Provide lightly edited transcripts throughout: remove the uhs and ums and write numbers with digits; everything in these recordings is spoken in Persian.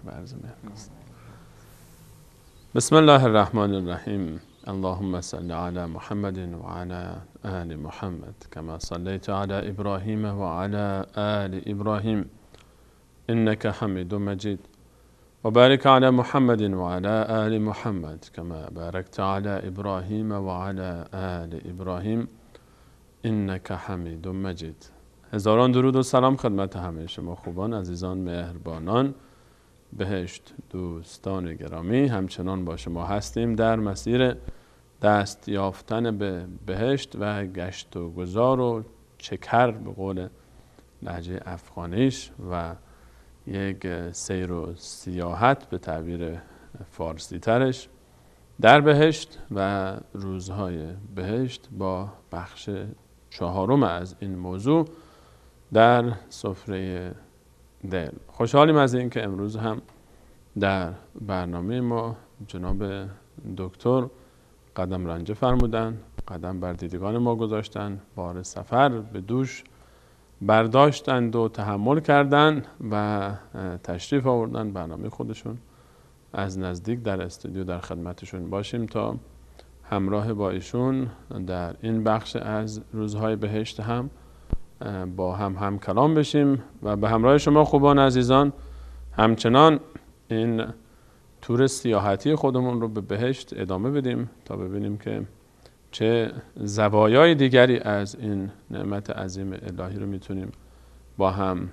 و عرض مهر. بسم الله الرحمن الرحیم. اللهم صل علی محمد و علی آل محمد كما صليت على ابراهیم و علی آل ابراهیم انك حمید مجید و بارک علی محمد و علی آل محمد كما باركت على ابراهیم و علی آل ابراهیم انك حمید مجید. هزاران درود و سلام خدمت همه شما خوبان، عزیزان، مهربانان بهشت، دوستان گرامی. همچنان با شما هستیم در مسیر دست یافتن به بهشت و گشت و گذار و چکر به قول لهجه افغانیش و یک سیر و سیاحت به تعبیر فارسی ترش در بهشت و روزهای بهشت با بخش چهارم از این موضوع در سفره دل. خوشحالیم از این که امروز هم در برنامه ما جناب دکتر قدم رنجه فرمودن، قدم بر دیدگان ما گذاشتن، بار سفر به دوش برداشتند و تحمل کردند و تشریف آوردن برنامه خودشون. از نزدیک در استودیو در خدمتشون باشیم تا همراه با ایشون در این بخش از روزهای بهشت هم با هم کلام بشیم و به همراه شما خوبان عزیزان همچنان این تور سیاحتی خودمون رو به بهشت ادامه بدیم تا ببینیم که چه زوایای دیگری از این نعمت عظیم الهی رو میتونیم با هم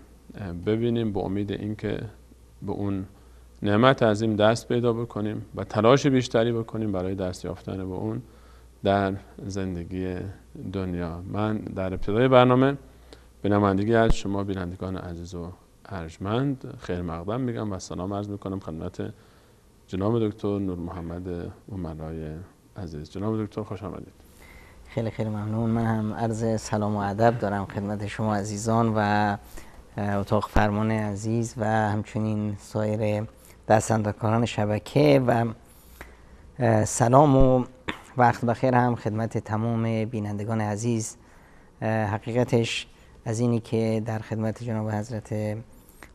ببینیم، به امید اینکه به اون نعمت عظیم دست پیدا بکنیم و تلاش بیشتری بکنیم برای دست یافتن به اون در زندگی دنیا. من در ابتدای برنامه به نمایندگی از شما بینندگان عزیز و ارجمند خیر مقدم میگم و سلام عرض میکنم خدمت جناب دکتر نور محمد امرای عزیز. جناب دکتر خوش آمدید. خیلی خیلی ممنون. من هم عرض سلام و ادب دارم خدمت شما عزیزان و اتاق فرمان عزیز و همچنین سایر دستاندرکاران شبکه و سلام و وقت بخیر هم خدمت تمام بینندگان عزیز. حقیقتش از اینی که در خدمت جناب حضرت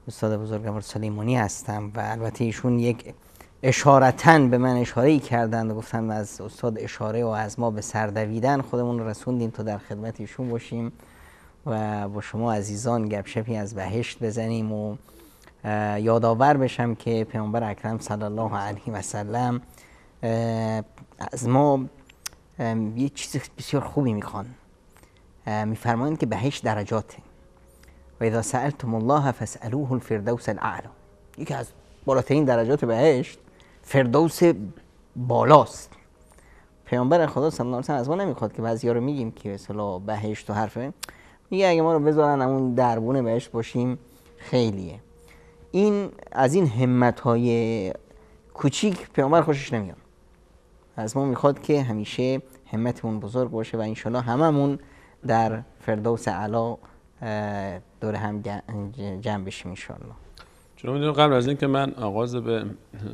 استاد بزرگوار سلیمانی هستم و البته ایشون یک اشارتن به من اشاره‌ای کردند و گفتن از استاد اشاره و از ما به سر دویدن خودمون رو رسوندیم تا در خدمت ایشون باشیم و با شما عزیزان گپشپی از بهشت بزنیم و یادآور بشم که پیامبر اکرم صلی الله علیه و سلم از ما یک چیز بسیار خوبی میخوان. میفرمایند که بهشت درجاته و اذا سألتم الله فاسألوه الفردوس الاعلی. یکی از بالاترین درجات بهشت فردوس بالاست. پیامبر خدا صلی الله علیه و آله از ما نمیخواد که بعضیا رو میگیم که مثلا بهشت و حرفه، میگه اگه ما رو بذارن همون دربون بهشت باشیم خیلیه. این از این همت‌های کوچیک پیامبر خوشش نمیاد. از ما میخواد که همیشه همتمون بزرگ باشه و انشالله هممون در فردوس اعلی دور هم جمع بشیم انشالله. چون قبل از این که من آغاز به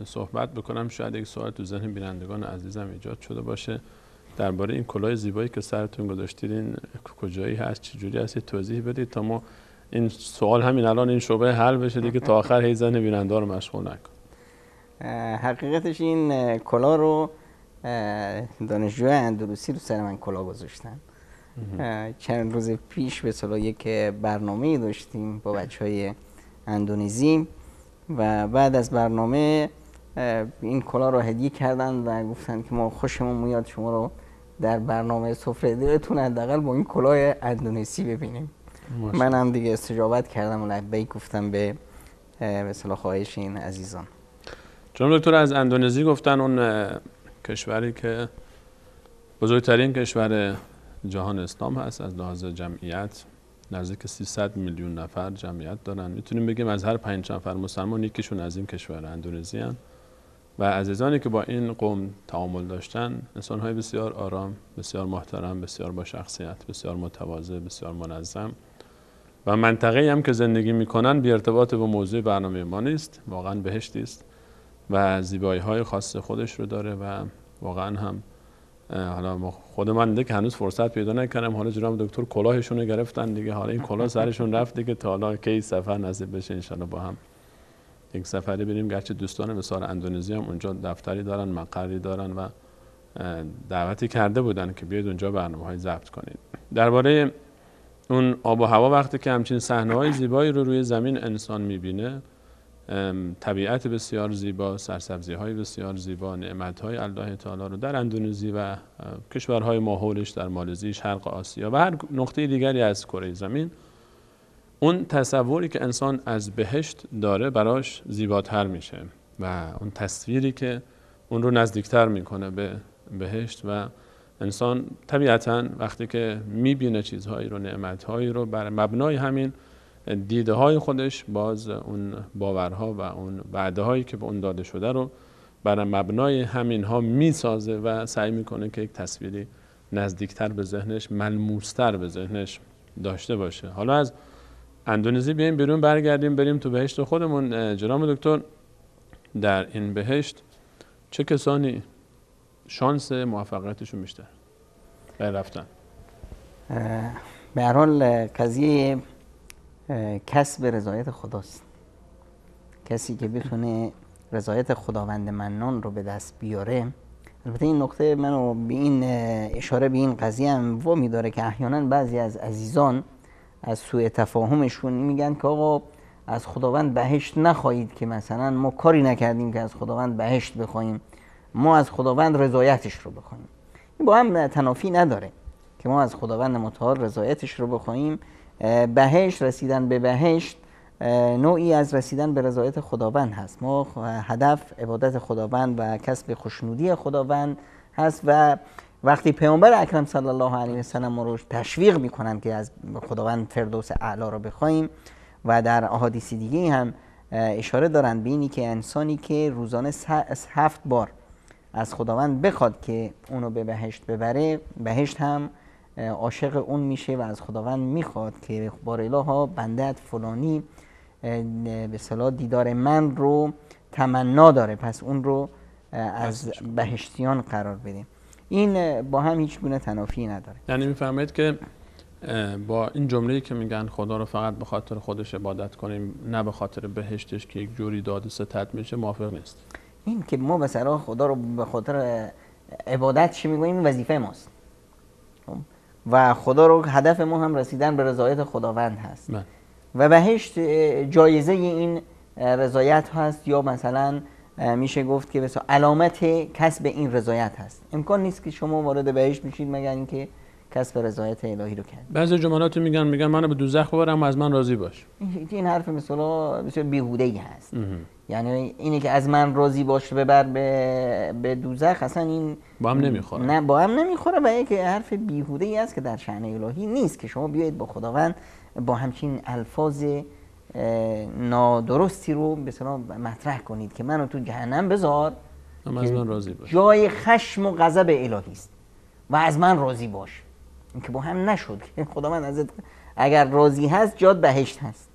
صحبت بکنم شاید یک سوال تو ذهن بینندگان عزیزم ایجاد شده باشه درباره این کلاه زیبایی که سرتون گذاشتید. این کجایی هست، چجوری هست، توضیح بدید تا ما این سوال همین الان این شعبه حل بشه دیگه تا آخر هی ذهن بیننده رو مشغول نکن. حقیقتش این کلاه رو دانشجوی اندلسی رو سر من کلاه گذاشتن. چند روز پیش به اصطلاح یک برنامه داشتیم با بچهای اندونزی و بعد از برنامه این کلاه رو هدیه کردن و گفتن که ما خوشمون میاد شما رو در برنامه سفره دلتون حداقل با این کلاه اندونزی ببینیم. من هم دیگه استجابت کردم و لبیک گفتم به اصطلاح خواهش این عزیزان. چون دکتر از اندونزی گفتن، اون کشوری که بزرگترین کشور جهان اسلام هست از لحاظ جمعیت، نزدیک 300 میلیون نفر جمعیت دارن. میتونیم بگیم از هر 5 نفر مسلمان یکیشون از این کشور اندونزی هستند و عزیزانی که با این قوم تعامل داشتن انسان‌های بسیار آرام، بسیار محترم، بسیار با شخصیت، بسیار متواضع، بسیار منظم و منطقه‌ای هم که زندگی میکنن بی ارتباط با موضوع برنامه ما نیست، واقعا بهشتی است و زیبایی‌های خاص خودش رو داره و واقعا هم حالا خود من دیگه هنوز فرصت پیدا نکردم، حالا جناب دکتر کلاهشون رو گرفتن دیگه، حالا این کلاه سرشون رفت دیگه، تا حالا کی سفر نصیب بشه ان شاءالله با هم یک سفری بریم، گرچه دوستان مثال اندونزی هم اونجا دفتری دارن، مقری دارن و دعوتی کرده بودن که بیاید اونجا برنامه‌های ضبط کنید. درباره اون آب و هوا وقتی که همچین صحنه‌های زیبایی رو روی زمین انسان می‌بینه، طبیعت بسیار زیبا، سرسبزی‌های بسیار زیبا، نعمت‌های الله تعالی رو در اندونزی و کشورهای ماحولش در مالزی، شرق آسیا و هر نقطه دیگری از کره زمین، اون تصوری که انسان از بهشت داره براش زیباتر میشه و اون تصویری که اون رو نزدیکتر میکنه به بهشت و انسان طبیعتاً وقتی که میبینه چیزهایی رو، نعمتهایی رو، بر مبنای همین دیده های خودش باز اون باورها و اون وعده هایی که به اون داده شده رو بر مبنای همین ها میسازه و سعی میکنه که یک تصویری نزدیکتر به ذهنش، ملموستر به ذهنش داشته باشه. حالا از اندونزی بیایم بیرون، برگردیم بریم تو بهشت خودمون. جناب دکتر، در این بهشت چه کسانی شانس موفقیتشون بیشتر برای رفتن؟ به هر حال قضیه کسب رضایت خداست. کسی که بتونه رضایت خداوند منان رو به دست بیاره. البته این نکته منو به این اشاره به این قضیه هم وامی داره که احیانا بعضی از عزیزان از سوء تفاهمشون میگن که آقا از خداوند بهشت نخواهید، که مثلا ما کاری نکردیم که از خداوند بهشت بخوایم، ما از خداوند رضایتش رو بخوایم. این با هم تنافی نداره که ما از خداوند متعال رضایتش رو بخوایم. بهشت، رسیدن به بهشت نوعی از رسیدن به رضایت خداوند هست. ما هدف عبادت خداوند و کسب خوشنودی خداوند هست و وقتی پیامبر اکرم صلی الله علیه و سلم ما رو تشویق میکنن که از خداوند فردوس اعلی رو بخوایم و در احادیث دیگه هم اشاره دارن به اینی که انسانی که روزانه 7 بار از خداوند بخواد که اونو به بهشت ببره، بهشت هم عاشق اون میشه و از خداوند میخواد که بار الها بنده‌ات فلانی به اصطلاح دیدار من رو تمنا داره، پس اون رو از بهشتیان قرار بدیم. این با هم هیچ گونه تنافی نداره. یعنی میفرمایید که با این جمله‌ای که میگن خدا رو فقط به خاطر خودش عبادت کنیم، نه به خاطر بهشتش که یک جوری داد و ستد میشه، موافق نیست؟ این که ما مثلا خدا رو به خاطر عبادت چی میگوییم، این وظیفه ماست و خدا رو هدف ما هم رسیدن به رضایت خداوند هست و بهشت جایزه این رضایت هست، یا مثلا میشه گفت که مثلا علامت کسب این رضایت هست. امکان نیست که شما وارد بهشت میشید مگر اینکه کسب رضایت الهی رو کرد. بعضی جملات میگن منو به دوزخ ببرم و از من راضی باش. این حرف مثلا بسیار بیهوده‌ای هست. یعنی اینی که از من راضی باش ببر به دوزخ، اصلا این با هم نمیخوره. نه با هم نمیخوره و یک حرف بیهوده‌ای است که در شأن الهی نیست که شما بیایید با خداوند با همچین الفاظ نادرستی رو به اصطلاح مطرح کنید که منو تو جهنم بذار، از من راضی باش. جای خشم و غضب الهی است و از من راضی باش. این که با هم نشد که خداوند ازت اگر راضی هست جات بهشت هست.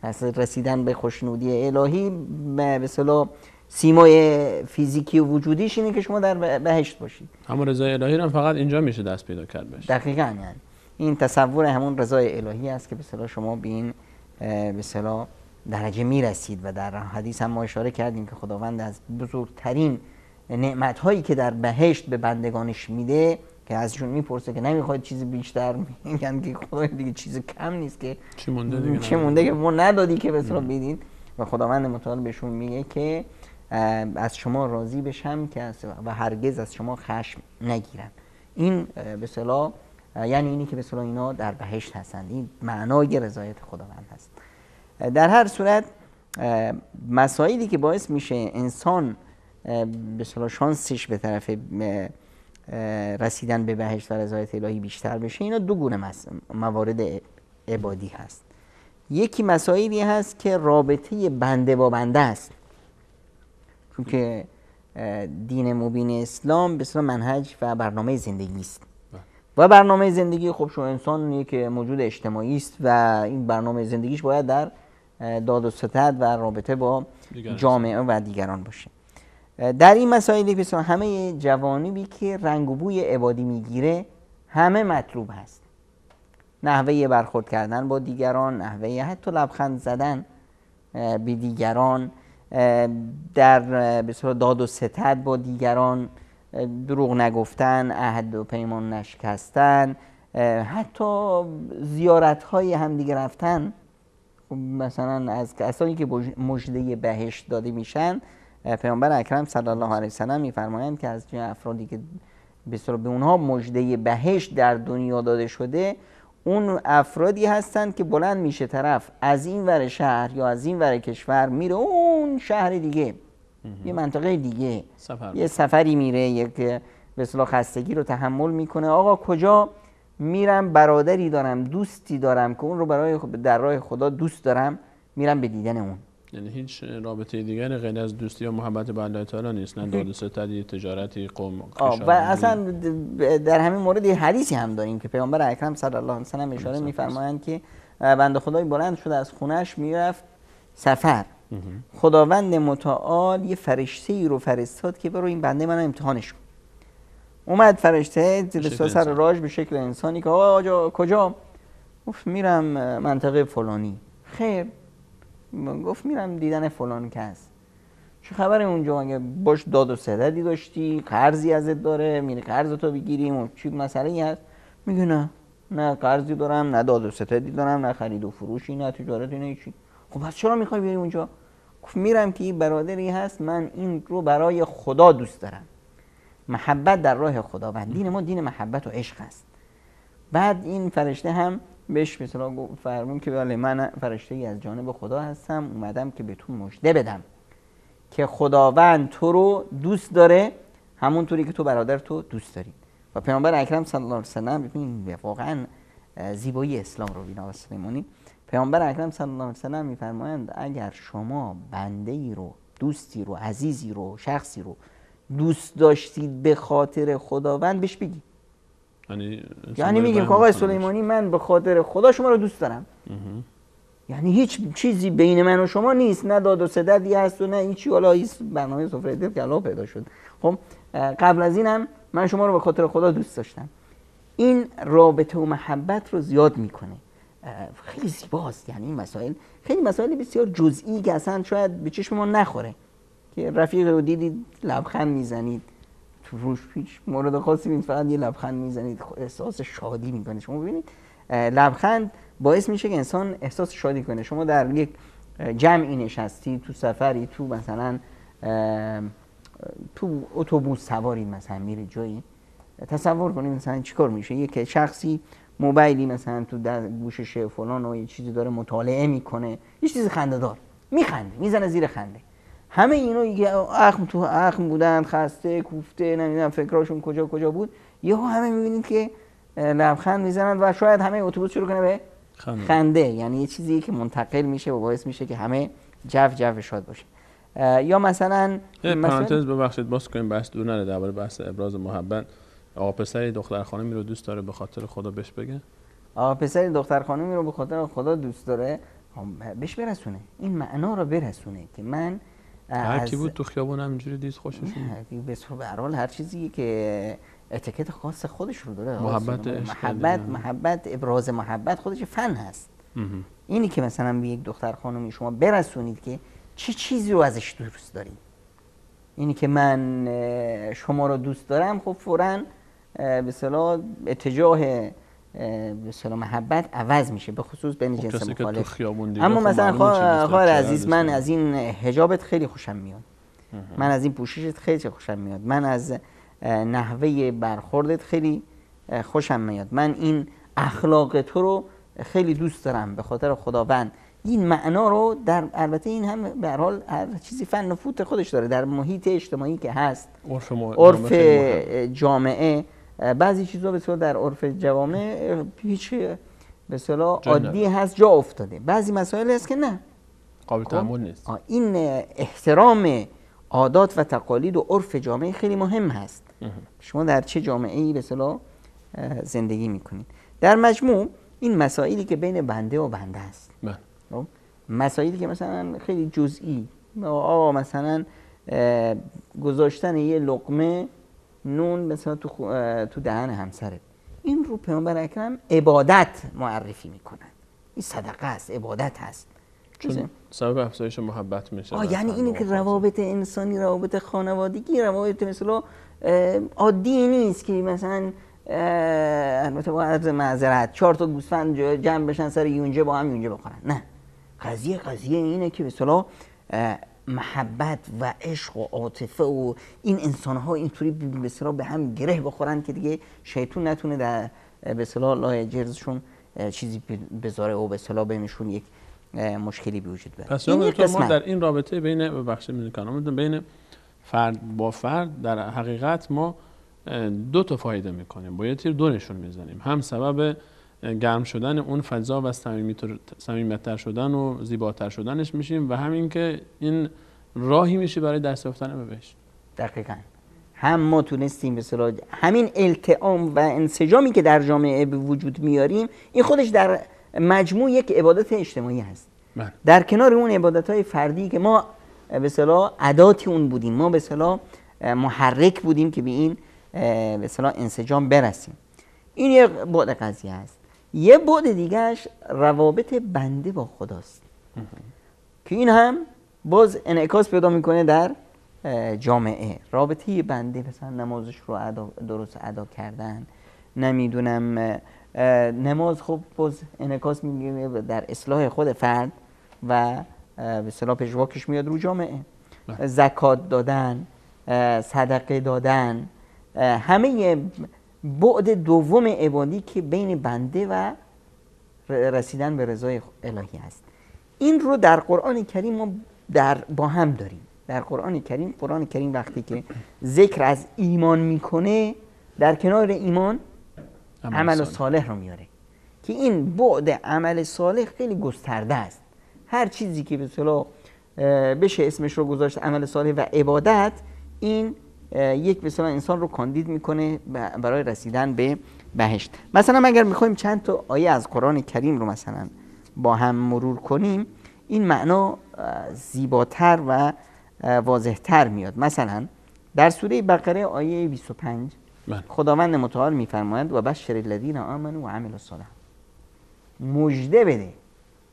پس رسیدن به خوشنودی الهی به اصطلاح سیمای فیزیکی و وجودیش اینه که شما در بهشت باشید. اما رضای الهی هم فقط اینجا میشه دست پیدا کرد بشه. دقیقاً یعنی این تصور همون رضای الهی است که به اصطلاح شما به این به اصطلاح درجه میرسید و در حدیث هم ما اشاره کردیم که خداوند از بزرگترین نعمت‌هایی که در بهشت به بندگانش میده که ازشون میپرسه که نمیخواید چیز بیشتر، میگن که خدا دیگه چیز کم نیست که چی مونده دیگه، چه مونده که ما ندادی که به اصطلاح بدید و خداوند متعال بهشون میگه که از شما راضی بشم که و هرگز از شما خشم نگیرم. این به اصطلاح یعنی اینی که به اصطلاح اینا در بهشت هستند. این معنای رضایت خداوند هست. در هر صورت مسائلی که باعث میشه انسان به اصطلاح شانسش به طرف رسیدن به بهشت و رضایت الهی بیشتر بشه، اینا دو گونه موارد عبادی هست. یکی مسائلی هست که رابطه بنده با بنده است، چون که دین مبین اسلام به اصطلاح منهج و برنامه زندگی است و برنامه زندگی خب شما انسان که موجود اجتماعی است و این برنامه زندگیش باید در داد و ستد و رابطه با جامعه و دیگران باشه. در این مسائلی بسیار همه جوانبی که رنگ و بوی عبادی میگیره همه مطلوب هست. نحوه برخورد کردن با دیگران، نحوه حتی لبخند زدن به دیگران، در به صورت داد و ستد با دیگران، دروغ نگفتن، عهد و پیمان نشکستن، حتی زیارت های همدیگه رفتن. مثلا از کسانی که مژده بهشت داده میشن، پیامبر اکرم صلی الله علیه و سلم میفرمایند که از جمله افرادی که به اونها مژده بهشت در دنیا داده شده، اون افرادی هستند که بلند میشه طرف از این ور شهر یا از این ور کشور میره اون شهر دیگه، یه منطقه دیگه، یه سفری میره، یک به اصطلاح خستگی رو تحمل میکنه. آقا کجا میرم؟ برادری دارم، دوستی دارم که اون رو در راه خدا دوست دارم، میرم به دیدن اون. یعنی هیچ رابطه دیگری غیر از دوستی و محبت به الله تعالی نیست، نه داد و ستدی، تجارتی، قوم و اصلا در همین مورد یه حدیثی هم داریم که پیامبر اکرم صلی الله علیه و سلم اشاره میفرمایند که بنده خدای بلند شد از خونش میرفت سفر، خداوند متعال یه فرشته ای رو فرستاد که برو این بنده من امتحانش کن. اومد فرشته به سر راج به شکل انسانی که آقا کجا؟ گفت میرم منطقه فلانی. خیر، گفت میرم دیدن فلان کس. چه خبر اونجا؟ اگه باش داد و ستدی داشتی، قرضی ازت داره، میری قرضتو بگیری، و چی مسئله‌ای هست؟ میگه نه قرضی دارم، نه داد و ستدی دارم، نه خرید و فروشی، نه تجارتی، نه چی. خب پس چرا میخوای بری اونجا؟ گفت میرم که این برادری هست، من این رو برای خدا دوست دارم. محبت در راه خداوند، دین ما دین محبت و عشق است. بعد این فرشته هم بهش مثلا فرمون که بله من فرشته ای از جانب خدا هستم، اومدم که به تو مژده بدم که خداوند تو رو دوست داره همونطوری که تو برادر تو دوست داری. و پیامبر اکرم صلی الله علیه و سلم، ببین واقعا زیبایی اسلام رو بینا و سلیمانی، پیامبر اکرم صلی الله علیه و سلم میفرمایند اگر شما بنده ای رو، دوستی رو، عزیزی رو، شخصی رو دوست داشتید به خاطر خداوند، بهش بگید. یعنی میگیم که آقای سلیمانی من به خاطر خدا شما رو دوست دارم. یعنی هیچ چیزی بین من و شما نیست، نه داد و ستدی هست و نه این چی، حالا این برنامه سفره دل که الله پیدا شد. خب قبل از اینم من شما رو به خاطر خدا دوست داشتم. این رابطه و محبت رو زیاد میکنه. خیلی زیباست. یعنی این مسائل خیلی مسائل بسیار جزئی که اصلا شاید به چشم ما نخوره، که رفیق رو دیدید لبخند میزنید، تو روش پیش مورد خاصی نیست، فقط یه لبخند میزنید، احساس شادی میکنه. شما ببینید لبخند باعث میشه که انسان احساس شادی کنه. شما در یک جمعی نشستی، تو سفری، تو مثلا تو اتوبوس سوارید، مثلا میره جایی، تصور کنید مثلا چیکار میشه؟ یک شخصی موبایلی مثلا تو گوشش فلان و یه چیزی داره مطالعه میکنه، یه چیز خنده‌دار، میخنده، میزنه زیر خنده. همه اینا که اخم بودن، خسته، کوفته، نمیدونم فکراشون کجا بود، یهو همه میبینید که لبخند میزنن و شاید همه اتوبوس شروع کنه به خنده. یعنی یه چیزی که منتقل میشه و باعث میشه که همه جو شاد باشه. یا مثلا پرانتز ببخشید باز کنیم، بحث دور نره درباره بحث ابراز محبت. آقا پسری دختر خانمی رو دوست داره به خاطر خدا بهش بگه؟ آقا پسری دختر خانمی رو به خاطر خدا دوست داره بهش برسونه، این معنا رو برسونه که من هر کی بود تو خیابون همینجوری دید خوشش میاد. به هر حال هر چیزی که اتیکت خاص خودش رو داره. محبت ابراز محبت خودش فن هست. اینی که مثلا به یک دختر خانمی شما برسونید که چه چیزی رو ازش دوست دارید، اینی که من شما رو دوست دارم، خب فوراً به اصطلاح اتجاه به اصطلاح محبت عوض میشه، به خصوص بین جنس مخالف. اما مثلا خواهر عزیز، من از این حجابت خیلی خوشم میاد، من از این پوششت خیلی خوشم میاد، من از نحوه برخوردت خیلی خوشم میاد، من این اخلاق تو رو خیلی دوست دارم به خاطر خداوند. این معنا رو البته این هم به هر حال هر چیزی فن و فوت خودش داره. در محیط اجتماعی که هست، عرف جامعه، بعضی چیزا به اصطلاح در عرف جوامع هیچ به اصطلاح عادی هست، جا افتاده. بعضی مسائل هست که نه، قابل تحمل نیست. این احترام عادات و تقالید و عرف جامعه خیلی مهم هست. شما در چه جامعه‌ای به اصطلاح زندگی میکنید. در مجموع این مسائلی که بین بنده و بنده است، مسائلی که مثلا خیلی جزئی، آقا مثلا گذاشتن یه لقمه نون مثلا تو دهن همسرت، این رو پیامبر اکرم عبادت معرفی میکنن. این صدقه است، عبادت هست. چون سبب افزایش محبت میشه. یعنی اینه که روابط انسانی، روابط خانوادگی، روابط مثلا عادی نیست که مثلا البته با عرض معذرت 4 تا گوسفند جمع بشن سر یونجه با هم یونجه بخورن. نه، قضیه اینه که مثلا محبت و عشق و عاطفه و این انسان‌ها اینطوری مثلا به هم گره بخورن که دیگه شیطون نتونه در به اصطلاح لای جرزشون چیزی بذاره و به اصطلاح بینشون یک مشکلی به وجود بیاد. پس ما در این رابطه بین بین فرد با فرد در حقیقت ما 2 تا فایده میکنیم، با یه تیر 2 نشون میزنیم. هم سبب گرم شدن اون فضا و صمیمیت‌تر شدن و زیباتر شدنش میشیم و همین که این راهی میشه برای دست یافتن به بهشت. دقیقاً. هم ما تونستیم به اصطلاح همین التئام و انسجامی که در جامعه به وجود میاریم، این خودش در مجموع یک عبادت اجتماعی هست. در کنار اون عبادت‌های فردی که ما به اصطلاح اداتی اون بودیم، ما به اصطلاح محرک بودیم که به این به اصطلاح انسجام برسیم. این یک بعد قضیه است. یه بعد دیگهش روابط بنده با خداست که این هم باز انعکاس پیدا میکنه در جامعه. رابطه بنده مثلا نمازش رو درست ادا کردن، نمیدونم نماز خب باز انعکاس میگیره در اصلاح خود فرد و به اصطلاح پژواکش میاد رو جامعه. زکات دادن، صدقه دادن، همه بعد دوم عبادی که بین بنده و رسیدن به رضای الهی است. این رو در قرآن کریم ما با هم داریم. در قرآن کریم وقتی که ذکر از ایمان میکنه، در کنار ایمان عمل صالح رو میاره که این بعد عمل صالح خیلی گسترده است. هر چیزی که به اصطلاح بشه اسمش رو گذاشت عمل صالح و عبادت، این یک به اصطلاح انسان رو کاندید میکنه برای رسیدن به بهشت. مثلا اگر میخوایم چند تا آیه از قرآن کریم رو مثلا با هم مرور کنیم، این معنا زیباتر و واضحتر میاد. مثلا در سوره بقره آیه 25 خداوند متعال میفرماید و بشر الذین آمنوا و عملوا الصالحات، مژده بده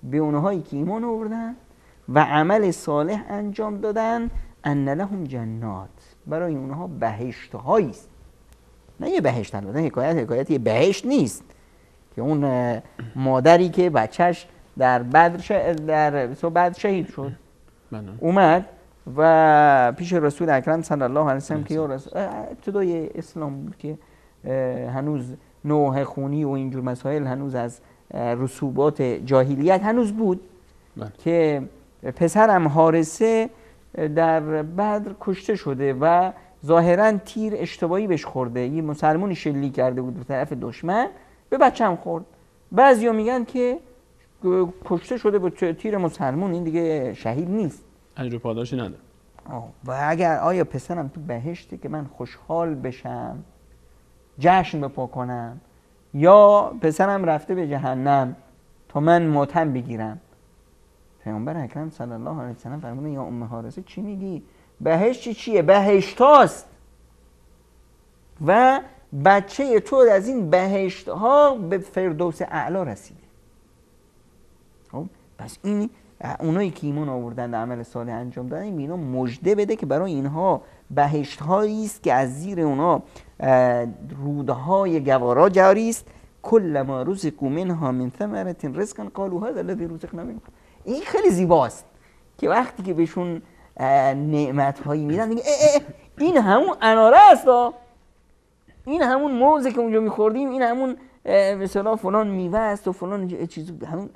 به اونهایی که ایمان آوردن و عمل صالح انجام دادن، ان لهم جنات، برای اونها بهشت هایی است. نه یه بهشت، البته حکایت یه بهشت نیست که اون مادری که بچهش در بدر شهید شد اومد و پیش رسول اکرم صلی الله علیه وسلم که ابتدای اسلام بود که هنوز نوح خونی و اینجور مسائل هنوز از رسوبات جاهلیت هنوز بود که پسرم حارثه در بدر کشته شده و ظاهرا تیر اشتباهی بهش خورده، یه مسلمانی شلیک کرده بود به طرف دشمن، به بچه‌م خورد. بعضیا میگن که کشته شده با تیر مسلمون، این دیگه شهید نیست، اجر پاداشی نداره. و اگر آیا پسرم تو بهشته که من خوشحال بشم جشن بپا کنم، یا پسرم رفته به جهنم تا من ماتم بگیرم؟ پیامبر اکرم صلی الله علیه و سلم فرمودن یا ام حارثه چی میگی؟ بهشت چیه؟ بهشتاست و بچه تو از این بهشت ها به فردوس اعلا رسیده. خب پس این اونایی که ایمان آوردن و عمل صالح انجام دادن، اینا مژده بده که برای اینها بهشت هایی است که از زیر اونها رودهای گوارا جاری است. کل ما رزقوا منها من ثمرة رزقا قالوا هذا الذي رزقنا من قبل. این خیلی زیباست که وقتی که بهشون نعمت هایی میدن دیگه این همون اناره است، این همون موزه که اونجا میخوردیم، این همون مثلا فلان میوه است و فلان چیز، همون.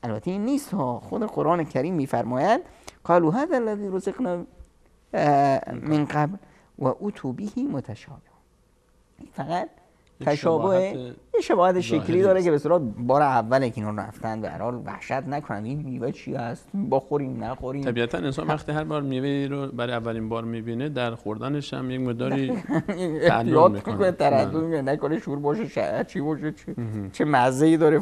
البته این نیست ها، خود قرآن کریم میفرماید قالوا هذا الذي رزقنا من قبل و اتوا به متشابه. فقط تشابه شباهت شکلی داره که به صورت بار اوله که اینا رفتن به هر حال وحشت نکنن این میوه چی هست، بخوریم نخوریم. طبیعتا انسان وقتی هر بار میوه رو برای اولین بار میبینه در خوردنش هم یک مقداری تعلل میکنه، تردد نکنه شور باشه چی باشه چه مزه‌ای داره.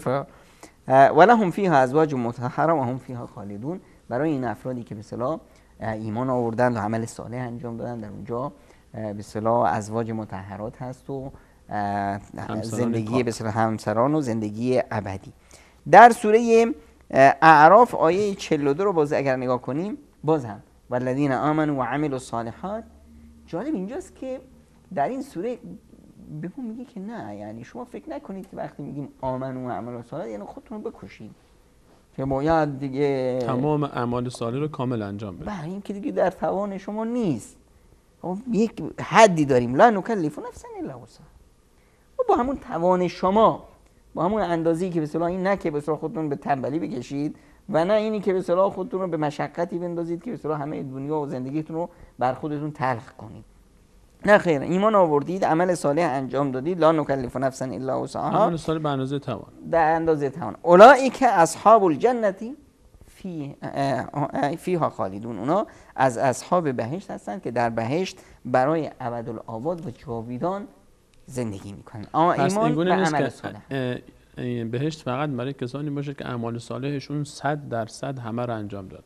ولهم فیها ازواج مطهره و هم فیها خالدون. برای این افرادی که به اصطلاح ایمان آوردن و عمل صالح انجام دادن، در اونجا به اصطلاح ازواج مطهرات هست و زندگی به اصطلاح همسران و زندگی ابدی. در سوره اعراف آیه 42 رو باز اگر نگاه کنیم، باز هم والذین آمنوا و عملوا الصالحات. جالب اینجاست که در این سوره بهمون میگه که نه، یعنی شما فکر نکنید که وقتی میگیم آمنوا و عملوا الصالحات یعنی خودتون رو بکشید که باید دیگه تمام اعمال صالح رو کامل انجام بدید. بله، این که دیگه در توان شما نیست. یک حدی داریم، لا نکلف نفسا الا وسعها. با همون توان شما، با همون اندازه‌ای که به اصطلاح این نه که به اصطلاح خودتون به تنبلی بکشید و نه اینی که به اصطلاح خودتون رو به مشقتی بندازید که به اصطلاح همه دنیا و زندگیتون رو بر خودتون تلخ کنید. نه خیر، ایمان آوردید، عمل صالح انجام دادید، لا نکلف نفسا الا وسعها، عمل صالح به اندازه توان، در اندازه توان. اولئک اصحاب الجنة فیها خالدون. اونا از اصحاب بهشت هستند که در بهشت برای ابدالآباد و جاویدان زندگی میکنن. پس ایمان اینگونه و نیست عمل که صالح. بهشت فقط برای کسانی باشه که اعمال صالحشون 100% همه رو انجام دادن.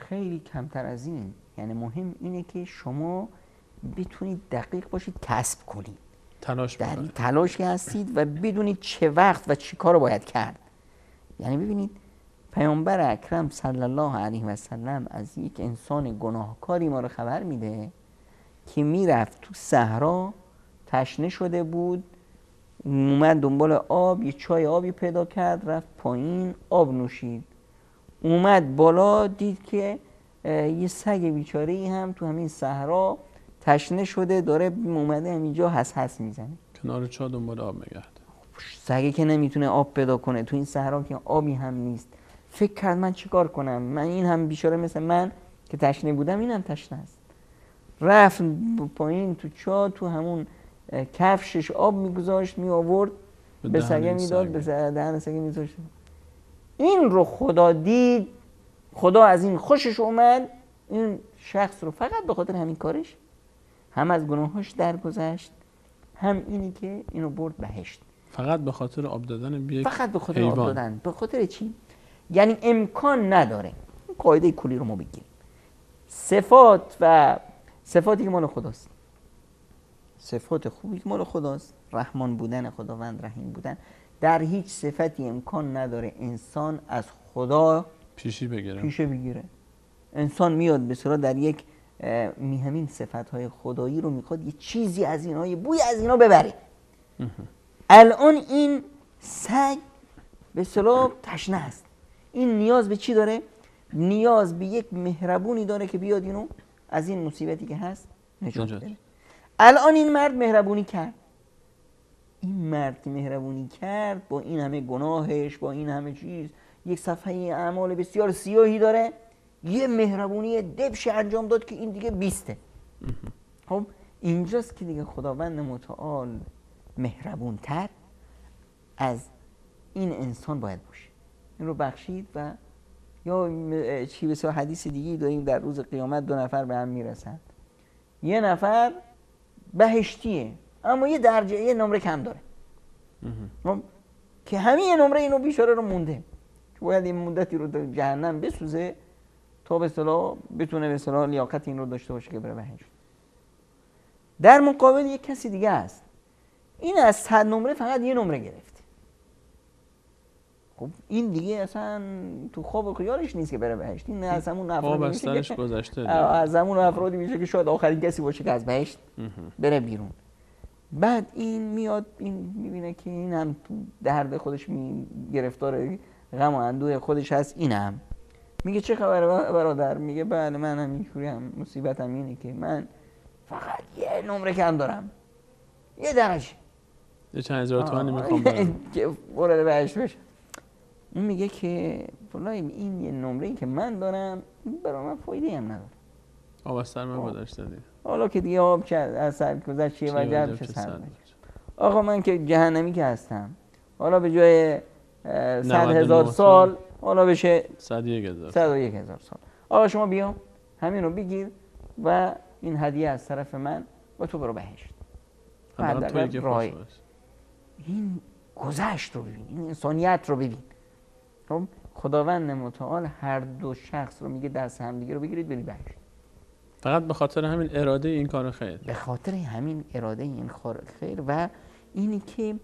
خیلی کمتر از این. یعنی مهم اینه که شما بتونید دقیق باشید، کسب کنید، تلاش در بکنید. تلاش که هستید و بدونید چه وقت و چی کار رو باید کرد. یعنی ببینید پیامبر اکرم صلی الله علیه و سلم از یک انسان گناهکاری ما رو خبر میده که میرفت تو صحرا، تشنه شده بود، اومد دنبال آب، یه چای آبی پیدا کرد، رفت پایین آب نوشید، اومد بالا دید که یه سگ بیچاره‌ای هم تو همین صحرا تشنه شده داره اومده همینجا حس میزنه. کنار چاه دنبال آب میگرد. سگی که نمیتونه آب پیدا کنه تو این صحرا که آبی هم نیست، فکر کرد من چیکار کنم، من این هم بیچاره مثل من که تشنه بودم اینم تشنه است. رفت پایین تو چاه، تو همون کفشش آب میگذاشت، می آورد به سگه میداد، به دهن سگه میذاشت. این رو خدا دید، خدا از این خوشش اومد، این شخص رو فقط به خاطر همین کارش هم از گناهاش درگذشت، هم اینی که اینو برد بهشت. فقط به خاطر آب دادن به یک فقط به خاطر حیوان. آب دادن. به خاطر چی؟ یعنی امکان نداره. این قاعده کلی رو ما بگیریم. صفاتی که مال خداست، صفات خوبی که مال خداست، رحمان بودن خداوند، رحیم بودن، در هیچ صفتی امکان نداره انسان از خدا پیشه بگیره. انسان میاد به صورت در یک همین صفتهای خدایی رو میخواد یه چیزی از اینا، یه بوی از اینا ببره. الان این سگ به اصطلاح تشنه است، این نیاز به چی داره؟ نیاز به یک مهربونی داره که بیاد اینو از این مصیبتی که هست نجات بده. الان این مرد مهربونی کرد، با این همه گناهش، با این همه چیز، یک صفحه اعمال بسیار سیاهی داره، یه مهربونی دبش انجام داد که این دیگه بیسته. خب اینجاست که دیگه خداوند متعال مهربونتر از این انسان باید باشه. این رو بخشید و یا چی بسیار حدیث دیگه داریم در روز قیامت 2 نفر به هم میرسن. یه نفر بهشتیه اما یه درجه، یه نمره کم داره که همین یه نمره اینو بیچاره رو مونده که باید این مدتی رو در جهنم بسوزه تا به اصطلاح بتونه به اصطلاح لیاقت این رو داشته باشه که بره بهشت. در مقابل یک کسی دیگه است، این از 100 نمره فقط یه نمره گرفت. خب این دیگه اصلا تو خواب و خیالش نیست که بره بهشت. این از همون افرادی میشه گذشته از همون افرادی میشه که شاید آخرین کسی باشه که از بهشت بره بیرون. بعد این میاد، این میبینه که این هم تو درد خودش گرفتار غم و اندوه خودش هست. این هم میگه چه خبره برادر؟ میگه بله من همینجوری هم مصیبتم اینه که من فقط یه نمره کم دارم، یه درجه، یه چند هزار تومانی میخوام برم که وارد بهشت بشم. اون میگه که والله این یه نمره‌ای که من دارم برای من فایده هم نداره. آب از سر من گذشته دیگه. حالا که دیگه آب از سر گذشت چه وجب چه سر. آقا من که جهنمی که هستم، حالا به جای 100,000 سال حالا بشه 101,000 سال. آقا شما بیا همین رو بگیر و این هدیه از طرف من و تو برو بهشت. این گذشت رو ببین، این انسانیت رو ببین. خب خداوند متعال هر دو شخص رو میگه دست هم دیگه رو بگیرید برید بهشت. فقط به خاطر همین اراده این کار خیر، به خاطر همین اراده این کار خیر و اینی که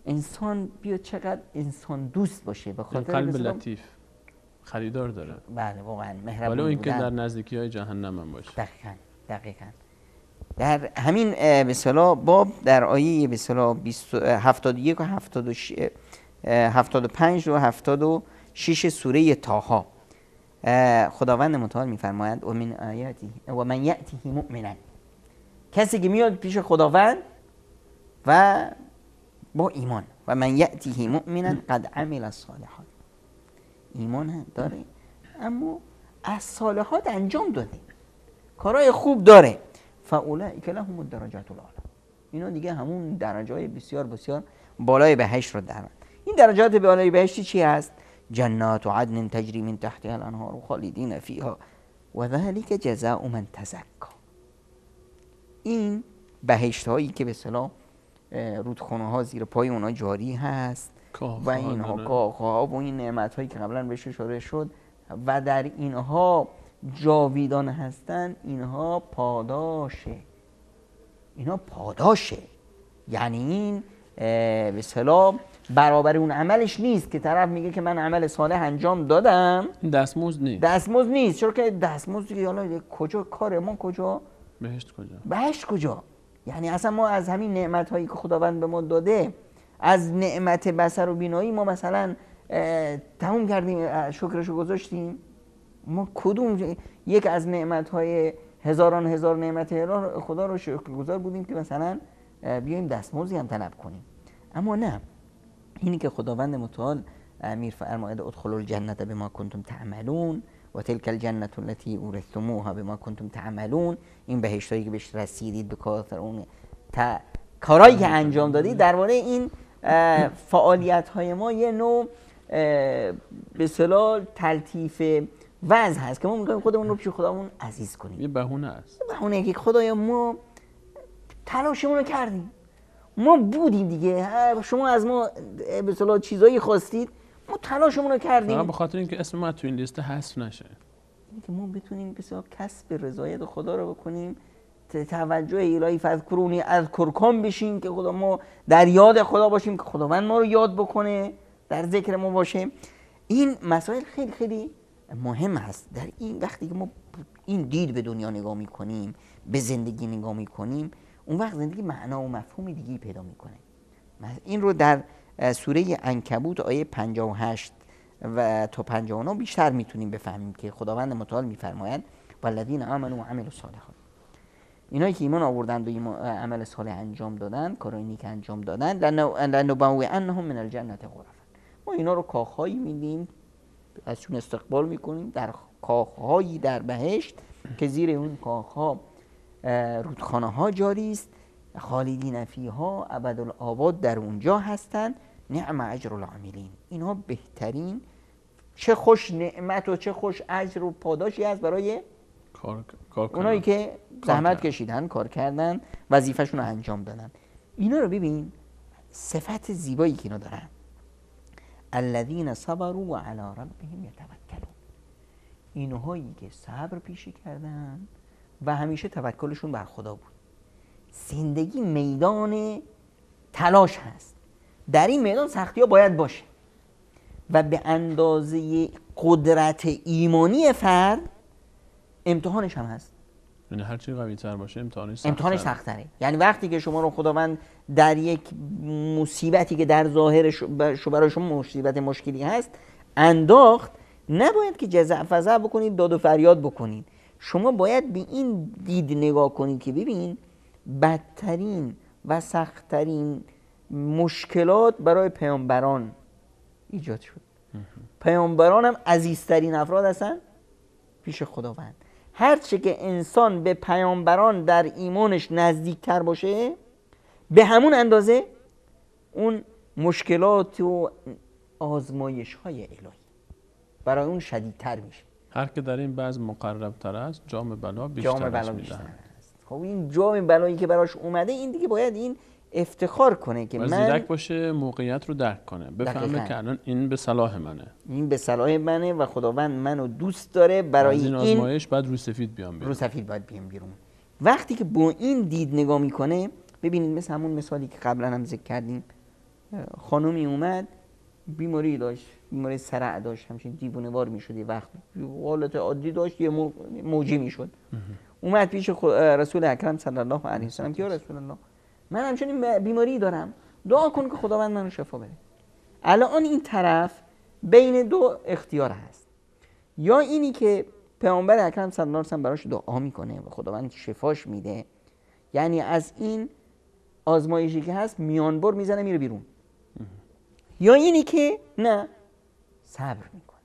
انسان بیا چقدر انسان دوست باشه، به خاطر قلب لطیف خریدار داره. بله واقعا مهربون ولی بودن. اینکه در نزدیکی های جهنم هم باشه. دقیقاً در همین به اصطلاح باب در آیه به اصطلاح 71 و 75 و 76 سوره طه خداوند متعال میفرماید و من آیاته و من یأته مؤمنا، کسی که میاد پیش خداوند و با ایمان، و من یأته مؤمنا قد عمل الصالحات، ایمان داره اما از صالحات انجام داده، کارهای خوب داره، فاولئک لهم الدرجات العلی، اینا دیگه همون درجات بسیار بسیار بالای بهشت رو دارن. این درجات بالای بهشتی چی هست؟ جنات عدن تجری من تحتها الانهار خالدین فیها و ذلک جزاء من تزکا. این بهشت هایی که به اصطلاح رودخانه ها زیر پای اونها جاری هست و اینها کاخها و این نعمت هایی که قبلا بهش اشاره شد و در اینها جاویدان هستن، اینها پاداشه. یعنی این به اصطلاح برابر اون عملش نیست که طرف میگه که من عمل صالح انجام دادم، دستمزد نیست. چرا که دستمزد دیگه حالا کجا کار ما، کجا بهشت کجا؟ یعنی اصلا ما از همین نعمت هایی که خداوند به ما داده، از نعمت بصر و بینایی ما مثلا تموم کردیم شکرشو گذاشتیم؟ ما کدوم یک از نعمت های هزاران هزار نعمت خدا رو شکرگزار بودیم که مثلا بیایم دستمزدی هم طلب کنیم؟ اما نه، اینی که خداوند متعال میفرماید ادخلوا الجنة بما کنتم تعملون و تلک الجنة التي اورثتموها بما کنتم تعملون، این بهشتایی که بهش رسیدید به خاطر اون کارهایی که انجام دادید. درباره این فعالیت های ما یه نوع به اصطلاح تلطیف وضع هست که ما میگیم خودمون رو پیش خدامون عزیز کنیم. یه بهونه است، بهونه که خدایا ما تلاشمون رو کردیم، ما بودیم دیگه، شما از ما به اصطلاح چیزایی خواستید، ما تلاشمون رو کردیم به خاطر اینکه اسم ما تو این لیست حذف نشه، اینکه که ما بتونیم بسیار کسب رضایت خدا رو بکنیم، توجه الهی فذکرونی اذکرکم بشیم که خدا ما در یاد خدا باشیم، که خداوند ما رو یاد بکنه، در ذکر ما باشه. این مسائل خیلی خیلی مهم هست. در این وقتی که ما این دید به دنیا نگاه میکنیم، به زندگی نگاه میکنیم، اون وقت زندگی معنا و مفهوم دیگه پیدا میکنه. این رو در سوره عنکبوت آیه 58 و تا 59 بیشتر میتونیم بفهمیم که خداوند متعال میفرماید والذین آمنوا و عملوا الصالحات، اینایی که ایمان آوردند و عمل صالح انجام دادن، کارهای نیک انجام دادن، لنبوئنهم من الجنة غرفا، ما اینا رو کاخهایی میدیم، ازشون استقبال میکنیم در کاخهایی در بهشت که زیر اون کاخها رودخانه ها جاری است، خالدین فیها ابدالآباد در اونجا هستن، نعم اجر العاملین، اینها بهترین، چه خوش نعمت و چه خوش اجر و پاداشی هست برای اونایی که زحمت کشیدن، کار کردن، وظیفه‌شون رو انجام دادن. اینا رو ببین صفت زیبایی که اینا دارن، الذین صبروا و علی ربهم یتوکلون، اینهایی که صبر پیشه کردن و همیشه توکلشون بر خدا بود. زندگی میدان تلاش هست، در این میدان سختی ها باید باشه و به اندازه قدرت ایمانی فرد امتحانش هم هست. یعنی هر چی قوی تر باشه امتحانش سخت‌تره. یعنی وقتی که شما رو خداوند در یک مصیبتی که در ظاهر برای شما مصیبت مشکلی هست انداخت، نباید که جزع فزع بکنید، داد و فریاد بکنید. شما باید به این دید نگاه کنید که ببین بدترین و سختترین مشکلات برای پیامبران ایجاد شد. پیامبران هم عزیزترین افراد هستن پیش خداوند. هرچه که انسان به پیامبران در ایمانش نزدیکتر باشه، به همون اندازه اون مشکلات و آزمایش های الهی برای اون شدیدتر میشه. هر که در این بعض مقرب تر است جام بلا بیشتر است. خب این جام بلایی که براش اومده، این دیگه باید این افتخار کنه که من زیرک باشه، موقعیت رو درک کنه، بفهمه که الان این به صلاح منه، این به صلاح منه و خداوند منو دوست داره. برای این آزمایش بعد رو سفید بیام بیرون. رو سفید باید بیام بیرون. وقتی که با این دید نگاه میکنه، ببینید مثل همون مثالی که قبلا هم ذکر کردیم، خانومی اومد بیماری داشت، بیماری صرع داشت، همچین دیوونه وار میشد، یه وقت حالت عادی داشت، یه موجی میشد. اومد پیش رسول اکرم صلی الله علیه و سلم که یا رسول الله من همچنین بیماری دارم، دعا کن که خداوند منو شفا بده. الان این طرف بین دو اختیار هست، یا اینی که پیامبر اکرم صلی الله علیه و سلم براش دعا میکنه و خداوند شفاش میده، یعنی از این آزمایشی که هست میانبر میزنه میره بیرون، یا اینی که نه صبر میکنه.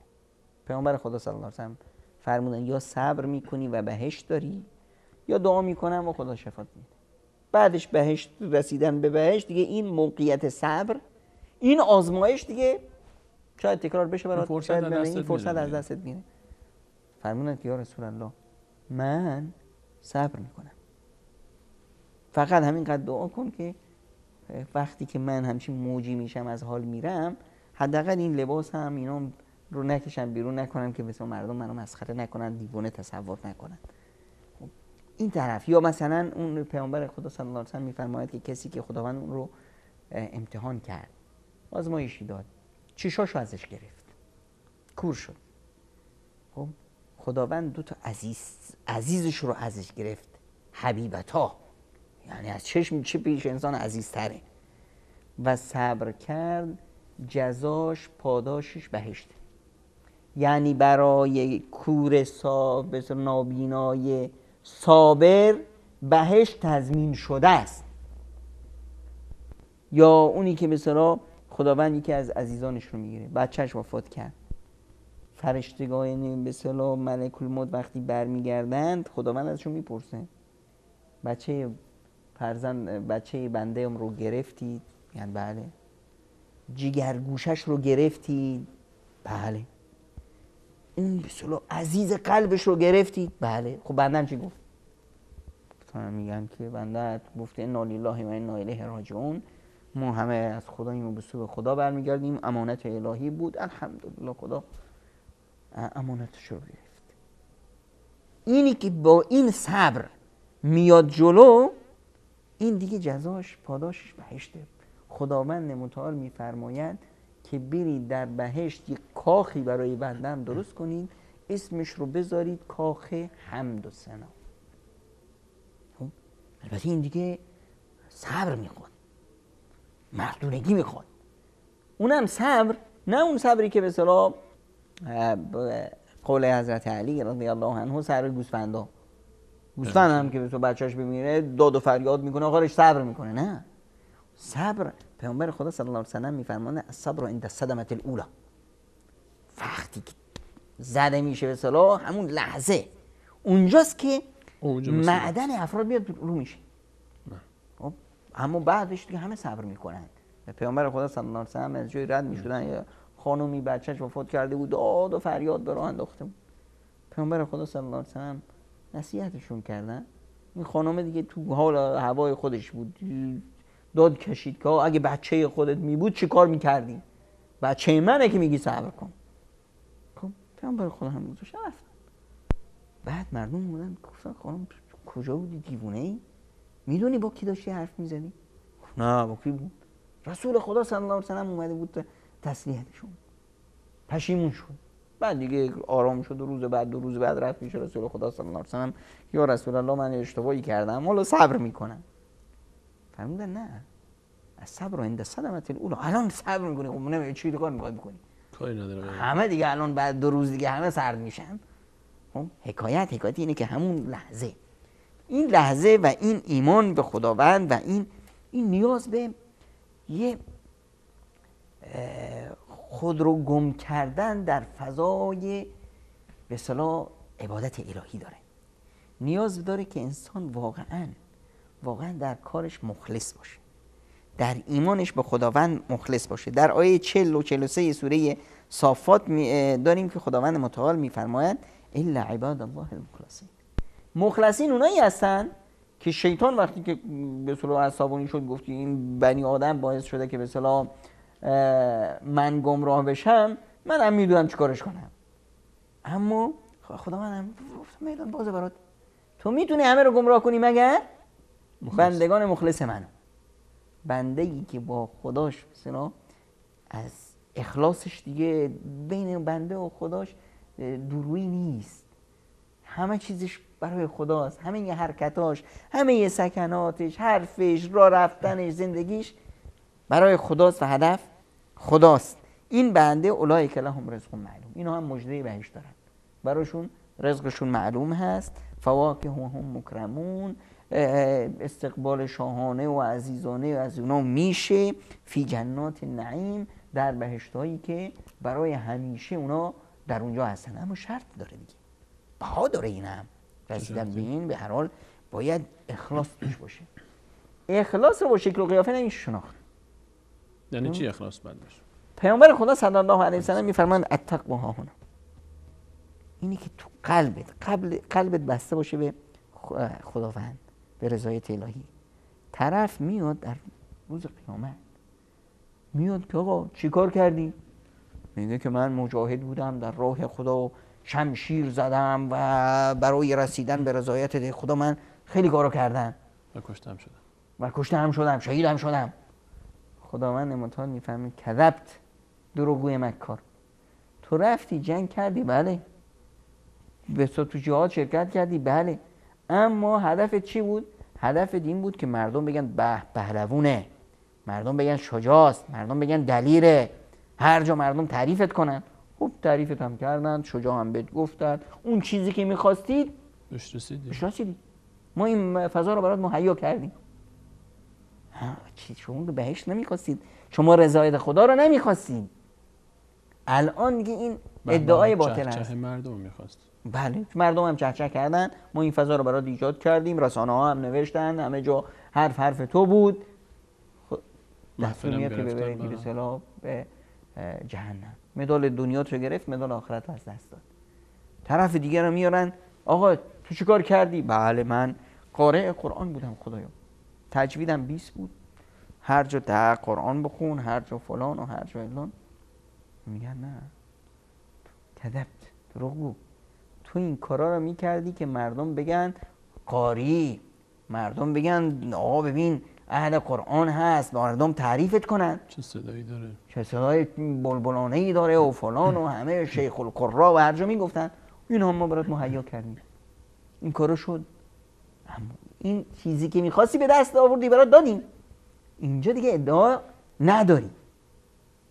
پیامبر خدا صلی الله علیه و سلم فرمودن یا صبر میکنی و بهشت داری، یا دعا میکنم و خدا شفات میده. بعدش بهشت، رسیدن به بهشت دیگه این موقعیت صبر، این آزمایش دیگه شاید تکرار بشه برات، این فرصت از دستت میره. فرمودن که یا رسول الله من صبر میکنم، فقط همینقدر دعا کن که وقتی که من همچین موجی میشم از حال میرم، حداقل این لباس هم اینا رو نکشم بیرون، نکنم که مثلا مردم منو مسخره نکنن، دیوانه تصور نکنن. این طرف. یا مثلا اون پیامبر خدا صلی الله علیه و سلم میفرماید که کسی که خداوند اون رو امتحان کرد، آزمایشی داد، چشاشو ازش گرفت، کور شد، خب خداوند دو تا عزیزش رو ازش گرفت، حبیبتا، یعنی از چشم چه پیش انسان عزیزتره، و صبر کرد، جزاش پاداشش بهشت. یعنی برای کور نابینای صابر بهشت تضمین شده است. یا اونی که مثلا خداوند یکی از عزیزانش رو میگیره، بچهش وفات کرد، فرشتگان مثلا ملک الموت وقتی برمیگردند خداوند ازشون میپرسه بچه بنده رو گرفتید؟ یعنی بله. جگرگوشش رو گرفتید؟ بله. اون مثلا عزیز قلبش رو گرفتید؟ بله. خب بندم چی گفت؟ میگن که بنده گفته انا لله و انا الیه راجعون، ما همه از خداییم و به سوی خدا برمیگردیم، امانت الهی بود، الحمدلله خدا امانتش رو گرفت. اینی که با این صبر میاد جلو، این دیگه جزاش پاداشش بهشته. خداوند متعال میفرماید که برید در بهشت یک کاخی برای بندم درست کنید، اسمش رو بذارید کاخ حمد و ثنا. البته این دیگه صبر میخواد، مردونگی میخواد. اونم صبر، نه اون صبری که به اصطلاح قول حضرت علی رضی الله عنه صبر گوسفندا، گوسفند هم که به بچه‌اش بمیره داد و فریاد میکنه آخرش صبر میکنه. نه، صبر پیامبر خدا صلی الله علیه و سلم میفرمانه الصبر عند الصدمه الاولى، وقتی که زده میشه به اصطلاح همون لحظه، اونجاست که معدن افراد میاد رو میشه. خب اما بعدش دیگه همه صبر میکنن. پیامبر خدا صلی الله علیه و سلم از جای رد میشدن، یا خانومی بچه‌ش وفات کرده بود داد و فریاد به راه انداخته بود، پیامبر خدا صلی الله علیه و سلم نصیحتشون کردن. این خانم دیگه تو حال هوای خودش بود، داد کشید که اگه بچه خودت می بود چی کار میکردی؟ بچه منه که میگی صبر کن. خب پیامبر خدا هم گذاشت رفتن. بعد مردم اومدن گفتن خانم کجا بودی؟ دیوونه ای؟ میدونی با کی داشتی حرف میزدی؟ نه با کی بود؟ رسول خدا صلی الله علیه و سلم اومده بود تسلیحتشون. پشیمون شد. بعد دیگه آرام شد و دو روز بعد رفت پیش رسول خدا صلی الله علیه و سلم، یا رسول الله من اشتباهی کردم، حالا صبر میکنم. فرمودن نه، الصبر عند الصدمه الاولى، الان صبر میکنی، خب نمیدونی چی کار میکنی؟ کاری نداره. همه دیگه الان بعد 2 روز دیگه همه سرد میشن. خب حکایت اینه که همون لحظه، این لحظه و این ایمان به خداوند و این نیاز به یه خود رو گم کردن در فضای به اصطلاح عبادت الهی داره. نیاز داره که انسان واقعا در کارش مخلص باشه، در ایمانش به خداوند مخلص باشه. در آیه 40 و 43 سوره صافات داریم که خداوند متعال میفرماید الا عباد الله المخلصین. مخلصین اونایی هستن که شیطان وقتی که به اصطلاح عصبانی شد گفت این بنی آدم باعث شده که به اصطلاح من گمراه بشم، منم میدونم چیکارش کنم، اما خداوندم گفت میدان بازه برات، تو میتونی همه رو گمراه کنی مگر بندگان مخلص منو. بنده‌ای که با خداش مثلا از اخلاصش دیگه بین بنده و خداش دورویی نیست، همه چیزش برای خداست، همه ی حرکتاش، همه ی سکناتش، حرفش، راه رفتنش، زندگیش برای خداست و هدف خداست. این بنده اولئک لهم رزق معلوم، اینا هم مژده بهشت دارن، براشون رزقشون معلوم هست. فواکه هم مکرمون، استقبال شاهانه و عزیزانه و از اونا میشه. فی جنات نعیم، در بهشتایی که برای همیشه اونا در اونجا هستن. اما شرط داره دیگه، بها داره. این هم رسیدن به این، به هر حال باید اخلاص توش باشه. اخلاص رو با شکل و قیافه نمیشه شناخت. یعنی چی اخلاص باید باشه؟ پیامبر خدا صلی الله علیه و سلم میفرمایند التقوا ها هنا، اینی که تو قلبت بسته باشه به خداوند، به رضایت الهی. طرف میاد در روز قیامت، میاد که آقا چی کار کردی؟ میگه که من مجاهد بودم در راه خدا، شمشیر زدم و برای رسیدن به رضایت خدا من خیلی کارو کردم و کشته شدم، شهید هم شدم. خداوند متعال میفهمید کذبت، دروغگوی مکار. تو رفتی جنگ کردی، بله، به تو جهاد شرکت کردی، بله، اما هدفت چی بود؟ هدفت این بود که مردم بگن به پهلوونه، مردم بگن شجاعست، مردم بگن دلیره، هر جا مردم تعریفت کنن. خب تعریفت هم کردن، شجاع هم بهت گفتن، اون چیزی که میخواستید بهش رسیدی. ما این فضا رو برات مهیا کردیم. شما رو بهشت نمیخواستید، شما رضایت خدا رو نمیخواستید. الان دیگه این ادعای باطل هست. مردم میخواست. بله، مردم هم چهچه کردن، ما این فضا رو برات ایجاد کردیم، رسانه ها هم نوشتن، همه جا حرف تو بود. دستور میاد که ببرید به اصطلاح به جهنم. مدال دنیات رو گرفت، مدال آخرت رو از دست داد. طرف دیگه رو میارن، آقا تو چیکار کردی؟ بله من قارئ قرآن بودم خدایا، تجویدم 20 بود، هر جا ده قرآن بخون، هر جا فلان و هر جا علان. میگن نه، کذبت، دروغگو، تو این کارا رو میکردی که مردم بگن قاری، مردم بگن آقا ببین اهل قرآن هست، مردم تعریفت کنن، چه صدایی داره، چه صدای بلبلانه‌ای داره و فلان و همه شیخ القرا و هر جا میگفتن. این هم ما برات مهیا کردیم، این کارو شد. اما این چیزی که میخواستی به دست آوردی، برات دادیم. اینجا دیگه ادعا نداری.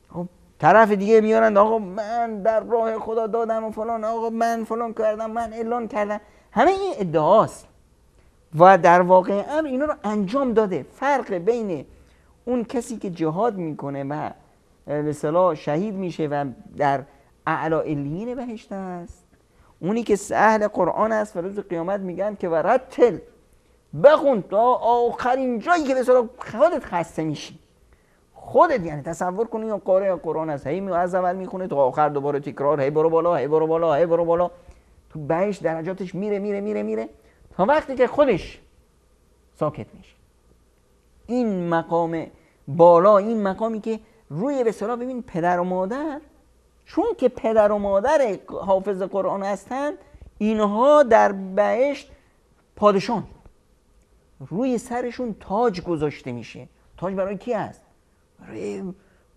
خب طرف دیگه میارن آقا من در راه خدا دادم و فلان، آقا من فلان کردم، من اعلان کردم. همه این ادعاست و در واقع امر اینا رو انجام داده. فرق بین اون کسی که جهاد میکنه و به اصطلاح شهید میشه و در اعلی علیین بهشت است، اونی که اهل قرآن است و روز قیامت میگن که ورتل، بخون تا آخرین جایی که به اصطلاح خودت خسته میشی. خودت یعنی تصور کنی یا قارئ قرآن است، هی از اول میخونه تا آخر دوباره تکرار، هی برو بالا، هی برو بالا، هی برو بالا، تو بهشت درجاتش میره میره میره میره تا وقتی که خودش ساکت میشه. این مقام بالا، این مقامی که روی به اصطلاح ببین پدر و مادر، چون که پدر و مادر حافظ قرآن هستن، اینها در بهشت پادشان، روی سرشون تاج گذاشته میشه. تاج برای کی هست؟ برای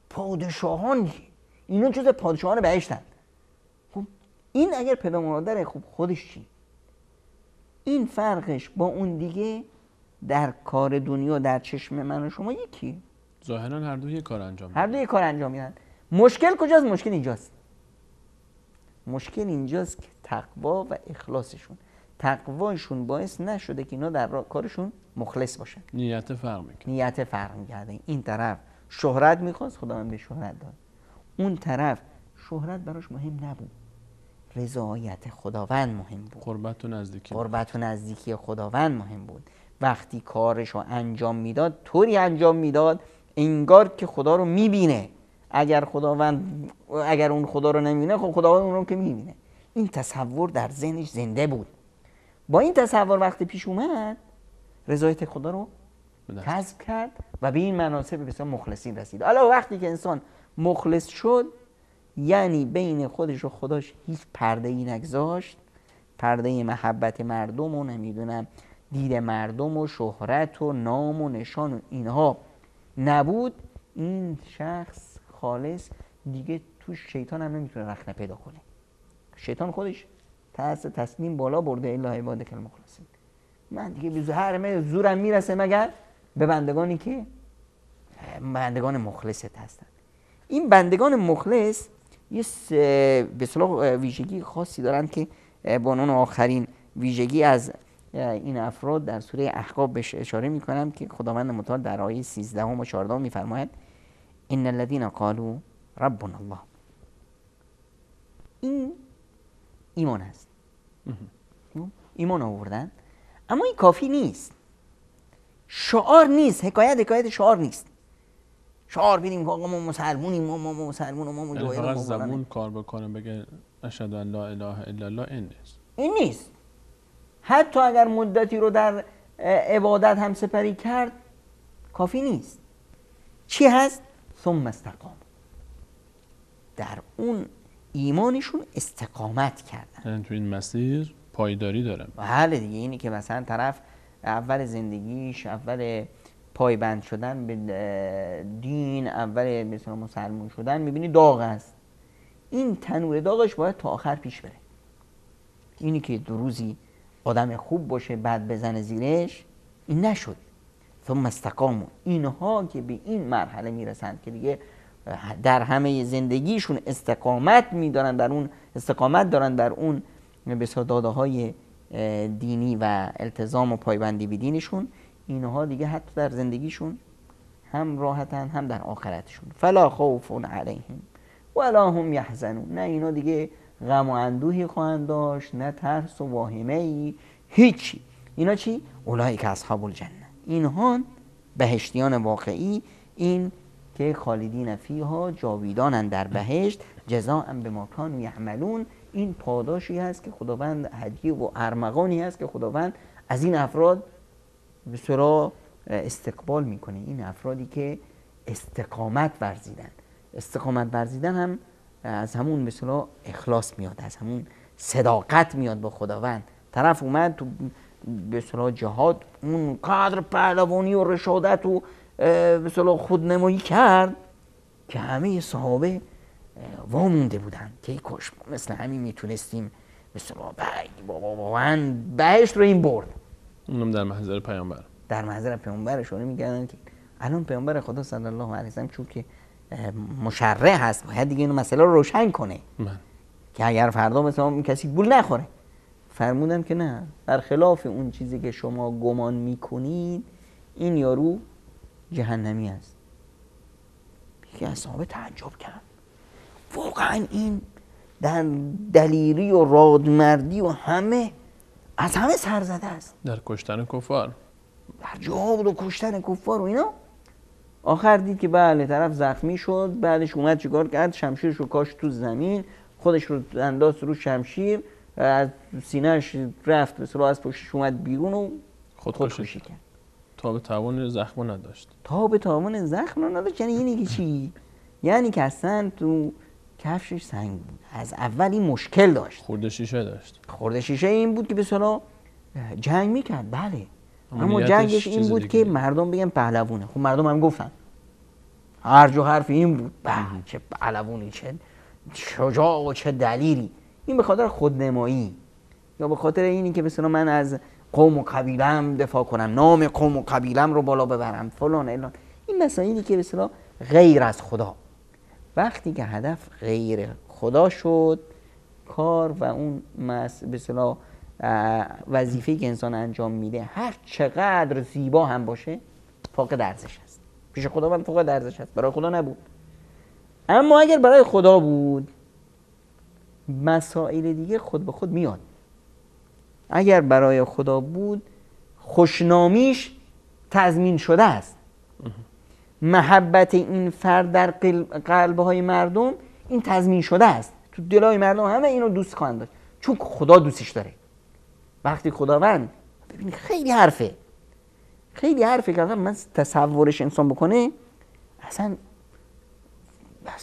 پادشاهان. اینا جز پادشاهان بهشتن. خب این اگر پدر و مادر، خب خودش چی؟ این فرقش با اون دیگه در کار دنیا در چشم من و شما یکی. ظاهرا هر دو یک کار انجام میدن. مشکل کجاست؟ مشکل اینجاست. مشکل اینجاست که تقوا و اخلاصشون، تقواشون باعث نشده که اینا در کارشون مخلص باشن. نیت فرق می‌کرده. این طرف شهرت می‌خواست، خداوند به شهرت داد. اون طرف شهرت براش مهم نبود، رضایت خداوند مهم بود. قربت و نزدیکی خداوند مهم بود. وقتی کارشو انجام میداد، طوری انجام میداد انگار که خدا رو میبینه. اگر اون خدا رو نمیبینه، خب خداوند اون رو که میبینه. این تصور در ذهنش زنده بود. با این تصور وقتی پیش اومد، رضایت خدا رو کسب کرد و به این مناسب بسیار مخلصین رسید. حالا وقتی که انسان مخلص شد، یعنی بین خودش و خداش هیچ پرده‌ای نگذاشت، پرده محبت مردم و نمیدونم دید مردم و شهرت و نام و نشان و اینها نبود، این شخص خالص دیگه تو شیطان هم نمیتونه رخنه پیدا کنه. شیطان خودش ترس تسلیم بالا برده. الا عبادک المخلصین، من دیگه به هر زورم میرسه مگر به بندگانی که بندگان مخلصت هستن. این بندگان مخلص یه به اصطلاح ویژگی خاصی دارن که با عنوان آخرین ویژگی از این افراد در سوره احقاف بهش اشاره میکنم که خداوند متعال در آیه 13 و 14 میفرماید ان الذين قالوا ربنا الله. این ایمان هست، ایمان آوردن، اما این کافی نیست، شعار نیست، حکایت شعار نیست. شعار بیدیم که آقا ما مسلمونیم، ما مسلمون، ما مجاهدیم، فقط زبون کار بکنه بگه اشهد ان لا اله الا الله، این نیست. حتی اگر مدتی رو در عبادت هم سپری کرد کافی نیست. چی هست؟ ثم استقام، در اون ایمانشون استقامت کردن، یعنی تو این مسیر پایداری داره. بله دیگه. اینی که مثلا طرف اول زندگیش، اول پایبند شدن به دین، اول مثلا مسلمان شدن، میبینی داغ است. این تنور داغش باید تا آخر پیش بره. اینی که دو روزی آدم خوب باشه بعد بزنه زیرش، این نشد. ثم استقاموا، اینها که به این مرحله میرسند که دیگه در همه زندگیشون استقامت دارن در اون به داده های دینی و التزام و پایبندی به دینشون، اینها دیگه حتی در زندگیشون هم راحتن هم در آخرتشون. فلا خوف علیهم ولا هم یحزنون، نه اینا دیگه غم و اندوهی خواهند داشت، نه ترس و واهمه‌ای، هیچی. اینا چی؟ اولئک اصحاب الجنه، اینها بهشتیان واقعی، این که خالدین فیها، جاویدانند در بهشت، جزاء بما کانوا یعملون. این پاداشی هست که خداوند، هدیه و ارمغانی هست که خداوند از این افراد به سرا استقبال میکنه. این افرادی که استقامت ورزیدن. استقامت ورزیدن هم از همون مثلا اخلاص میاد، از همون صداقت میاد با خداوند. طرف اومد تو مثلا جهاد اون قدر پهلوانی و رشادت و مثلا خودنمایی کرد که همه صحابه وامونده بودن که ای کاش مثل همین میتونستیم مثلا واقعا بهشت رو این برد. اونم در محضر پیامبر، در محضر پیامبر اشاره می‌کردن که الان پیامبر خدا صلی الله علیه و سلم چون که مشرع هست باید دیگه اینو مسئله رو روشن کنه که اگر فردا مثلا کسی گول نخوره. فرمودن که نه، برخلاف اون چیزی که شما گمان میکنید این یارو جهنمی است. یکی از صحابه تعجب کرد، واقعا این در دلیری و رادمردی و همه از همه سرزده است، در کشتن کفار، در جهاد و کشتن کفار و اینا. آخر دید که بله طرف زخمی شد، بعدش اومد چیکار کرد؟ شمشیرش رو کاشت تو زمین، خودش رو انداخت رو شمشیر، از سینه‌اش رفت مثلا از پشتش اومد بیرون و خودکشی کرد. تاب توان زخم نداشت. تاب توان زخم نداشت. یعنی که چی؟ یعنی که اصلا تو کفشش سنگ بود، از اول این مشکل داشت، خورده شیشه داشت. خورده شیشه این بود که به اصطلاح جنگ میکرد، بله، اما جنگش این بود که مردم بگن پهلوونه. خب مردم هم گفتن، هر جو حرف این بود، چه پهلوونی، چه شجاع و چه دلیری. این به خاطر خودنمایی یا به خاطر اینی که مثلا من از قوم و قبیلم دفاع کنم، نام قوم و قبیلم رو بالا ببرم، فلان الان. این مسائلی که مثلا غیر از خدا، وقتی که هدف غیر خدا شد، کار و اون مثلا وظیفه‌ای که انسان انجام میده هر چقدر زیبا هم باشه فاقد ارزش است. پیش خداوند فاقد ارزش است، برای خدا نبود. اما اگر برای خدا بود، مسائل دیگه خود به خود میاد. اگر برای خدا بود، خوشنامیش تضمین شده است. محبت این فرد در قلب‌های مردم این تضمین شده است. تو دلای مردم همه اینو دوست خواهند داشت، چون خدا دوستش داره. وقتی خداوند، ببینید خیلی حرفه که من تصورش انسان بکنه اصلا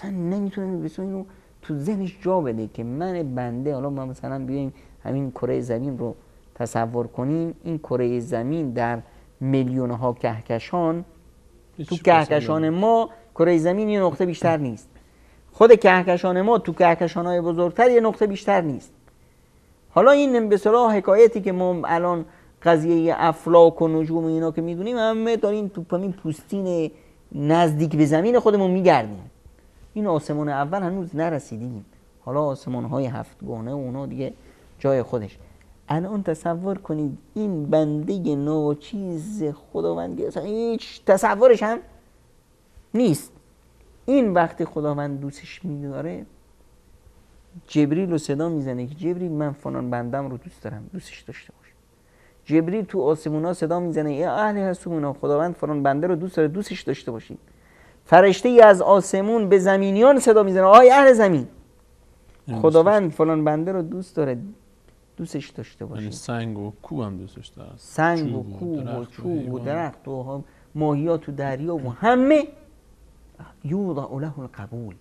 نمیتونه بسیار اینو تو ذهنش جا بده که من بنده، حالا ما مثلا بیایم همین کره زمین رو تصور کنیم، این کره زمین در میلیون ها کهکشان تو کهکشان ما کره زمین یه نقطه بیشتر نیست. خود کهکشان ما تو کهکشان‌های بزرگتر یه نقطه بیشتر نیست. حالا این به اصطلاح حکایتی که ما الان قضیه افلاک و نجوم و اینا که میدونیم همه داریم تو همین پوستین نزدیک به زمین خودمون میگردیم. این آسمان اول هنوز نرسیدیم، حالا آسمان‌های هفتگانه و اونا دیگه جای خودش. الان تصور کنید این بنده ناچیز خداوند اصلا هیچ تصورش هم نیست، این وقتی خداوند دوستش می‌داره جبریل رو صدا میزنه که جبریل من فلان بندم رو دوست دارم، دوستش داشته باش. جبریل تو آسمونا صدا میزنه ای اهل آسمونا خداوند فلان بنده رو دوست داره، دوستش داشته باشید. فرشته ای از آسمون به زمینیان صدا میزنه آهای اهل زمین خداوند فلان بنده رو دوست داره، دوستش داشته باشید. سنگ و کوه هم دوستش داره، سنگ و کوه و چوب و درخت و ماهیات و دریا و همه یوضع له القبول،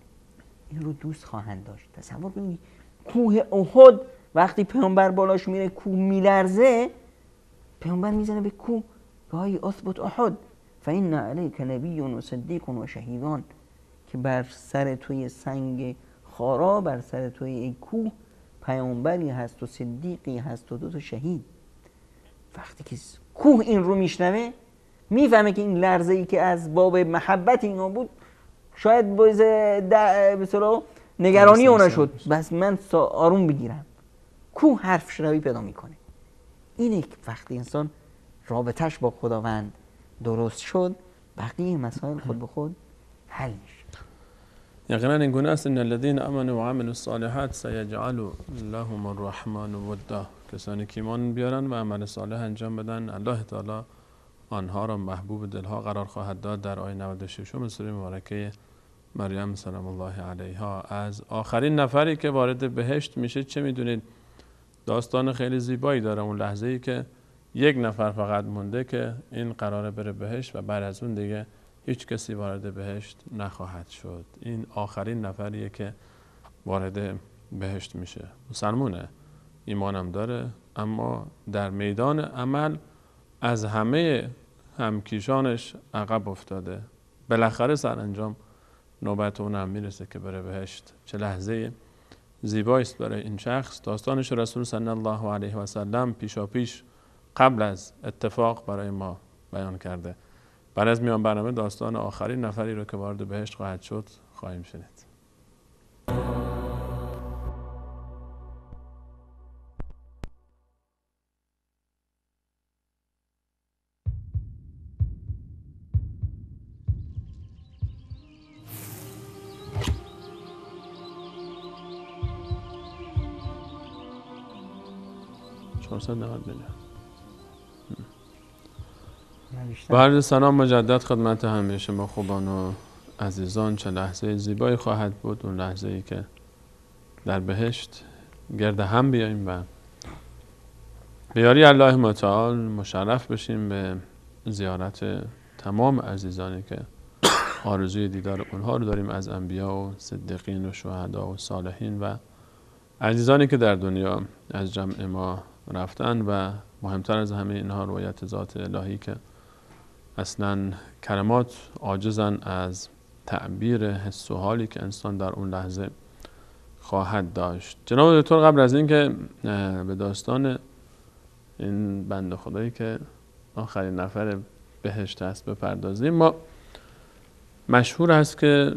این رو دوست خواهند داشت. تصور کنید کوه احد وقتی پیامبر بالاش میره کوه میلرزه، پیامبر میزنه به کوه که های اثبت احد فإن علیک نبی و صدیق و شهیدان، که بر سر توی سنگ خارا، بر سر توی ای کوه پیامبری هست و صدیقی هست و 2 شهید. وقتی که کوه این رو میشنوه میفهمه که این لرزه ای که از باب محبت اینا بود شاید باعث به نگرانی اونا شد، بس من آروم بگیرم. کوه حرف شنوی پیدا میکنه. اینه که وقتی انسان رابطش با خداوند درست شد بقیه مسائل خود به خود حل میشه. یقینا این گونه است ان الذين امنوا وعملوا الصالحات سيجعل لهم الرحمن ودا، کسانی که ایمان بیارن و عمل صالح انجام بدن الله تعالی آنها را محبوب دلها قرار خواهد داد. در آیه 96 سوره مبارکه مریم سلام الله علیها. از آخرین نفری که وارد بهشت میشه چه میدونید؟ داستان خیلی زیبایی داره. اون لحظه ای که 1 نفر فقط مونده که این قراره بره بهشت و بعد از اون دیگه هیچ کسی وارد بهشت نخواهد شد. این آخرین نفریه که وارد بهشت میشه. مسلمونه، ایمانم داره، اما در میدان عمل از همه همکیشانش عقب افتاده. بالاخره سرانجام نوبت اون هم میرسه که بره بهشت. چه لحظه زیبایی است برای این شخص. داستانش رسول صلی الله علیه و سلم پیشاپیش قبل از اتفاق برای ما بیان کرده. بعد از میان برنامه داستان آخرین نفری رو که وارد بهشت خواهد شد خواهیم شنید. با عرض سلام مجدد خدمت همه شما خوبان و عزیزان. چه لحظه زیبایی خواهد بود، اون لحظه ای که در بهشت گرد هم بیاییم و به یاری الله متعال مشرف بشیم به زیارت تمام عزیزانی که آرزوی دیدار اونها رو داریم، از انبیا و صدیقین و شهدا و صالحین و عزیزانی که در دنیا از جمع ما رفتن و مهمتر از همه اینها رویت ذات الهی که اصلا کلمات عاجزن از تعبیر حس و حالی که انسان در اون لحظه خواهد داشت. جناب دکتر قبل از این که به داستان این بنده خدایی که آخرین نفر بهشت است بپردازیم، ما مشهور است که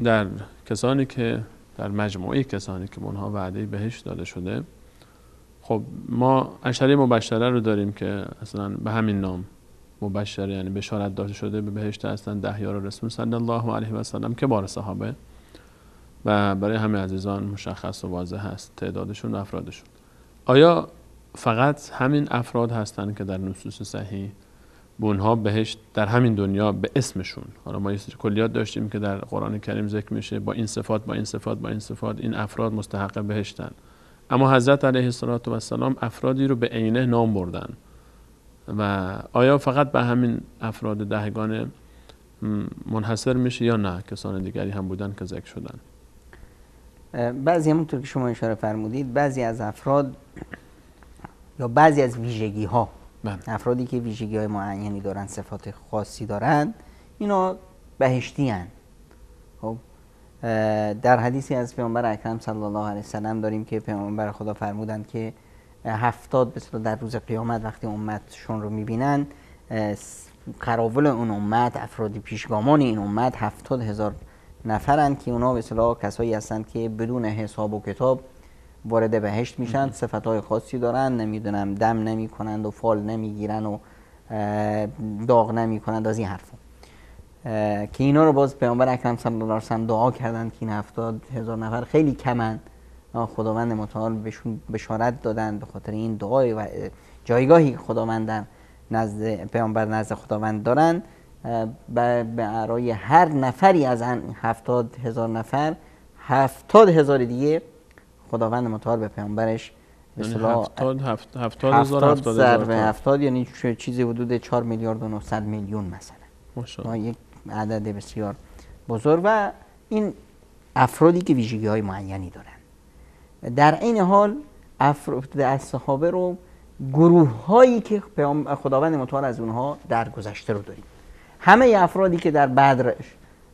در کسانی که در مجموعه کسانی که اونها وعده بهشت داده شده، خب ما عشره مبشره رو داریم که اصلا به همین نام مبشر یعنی بشارت داده شده به بهشت هستند 10 یار رسول صلی الله علیه و سلم که بار صحابه و برای همه عزیزان مشخص و واضح هست تعدادشون و افرادشون. آیا فقط همین افراد هستند که در نصوص صحیح به اونها بهشت در همین دنیا به اسمشون، حالا ما یه سری کلیات داشتیم که در قرآن کریم ذکر میشه با این صفات با این صفات با این صفات این افراد مستحق بهشتن، اما حضرت علیه السلام افرادی رو به عینه نام بردن و آیا فقط به همین افراد 10 منحصر میشه یا نه کسان دیگری هم بودن که ذکر شدن؟ بعضی همونطور که شما اشاره فرمودید بعضی از افراد یا بعضی از ویژگی ها افرادی که ویژگی های معینی دارن، صفات خاصی دارن، اینا بهشتی هن. خب در حدیثی از پیامبر اکرم صلی الله علیه وسلم داریم که پیامبر خدا فرمودند که 70 به اصطلاح در روز قیامت وقتی امتشون رو میبینن، قراول اون امت، افرادی پیشگامان این امت 70,000 نفرن که اونا به اصطلاح کسایی هستند که بدون حساب و کتاب وارد بهشت میشن. صفتهای خاصی دارن، نمیدونم دم نمی کنند و فال نمیگیرن و داغ نمی کنند از این حرفا، که اینا رو باز پیامبر اکرم صلی الله علیه وسلم دعا کردند که این 70,000 نفر خیلی کمن، خداوند متعال بهشون بشارت دادن به خاطر این دعای و جایگاهی خداوند نزد پیامبر نزد خداوند دارن. برای هر نفری از 70,000 نفر 70,000 دیگه خداوند متعال به پیامبرش به اصطلاح 70 ضرب 70 یعنی چیزی حدود 4 میلیارد و 900 میلیون مثلا، ماشاءالله یک عدد بسیار بزرگ. و این افرادی که ویژگی های معینی دارن. در این حال از صحابه رو گروه هایی که خداوند متعال از اونها درگذشته رو داریم. همه افرادی که در بدر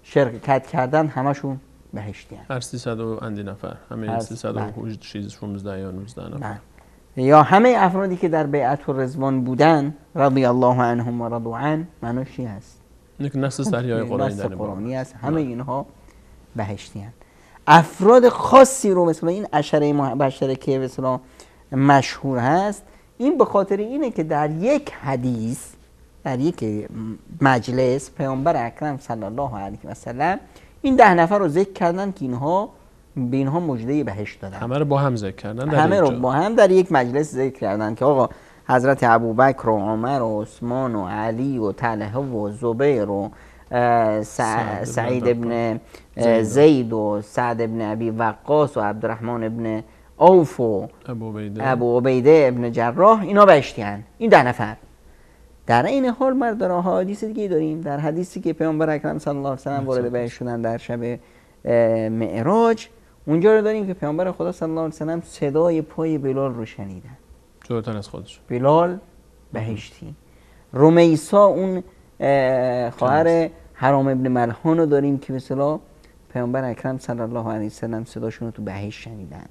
شرکت کردن همشون بهشتی هستند. هر 300 و اندی نفر، همه 316 یا 19 نفر. یا همه افرادی که در بیعت الرضوان بودن رضی الله عنهم و رضوا عنه، معناش هست یک نص صحیح قرآنی است. همه اینها بهشتی هستند. افراد خاصی رو مثلا این عشره مبشره که مثلا مشهور هست، این به خاطر اینه که در یک حدیث، در یک مجلس پیامبر اکرم صلی الله علیه و سلم این 10 نفر رو ذکر کردن که اینها به اینها مژده بهشت دادن. همه رو با هم ذکر کردن، همه رو با هم در یک مجلس ذکر کردن که آقا حضرت ابوبکر و عمر و عثمان و علی و طلحه و زبیر و سعید ابن زید و سعد ابن ابی وقاص و عبدالرحمن ابن عوف و ابو عبیده ابن جراح، اینا بهشتی هستند. این 10 نفر. در این حال ما در حدیث دیگه داریم، در حدیثی که پیامبر اکرم صلی الله علیه و سلم وارد بهشت شدن در شب معراج، اونجا رو داریم که پیامبر خدا صلی الله علیه و سلم صدای پای بلال رو شنیدن. جلوتر از خودش بلال بهشتی. رمیسا اون خواهر حرام ابن ملحان رو داریم که به اصطلاح پیامبر اکرم صلی الله علیه و سلم صداشون رو تو بهشت شنیدن.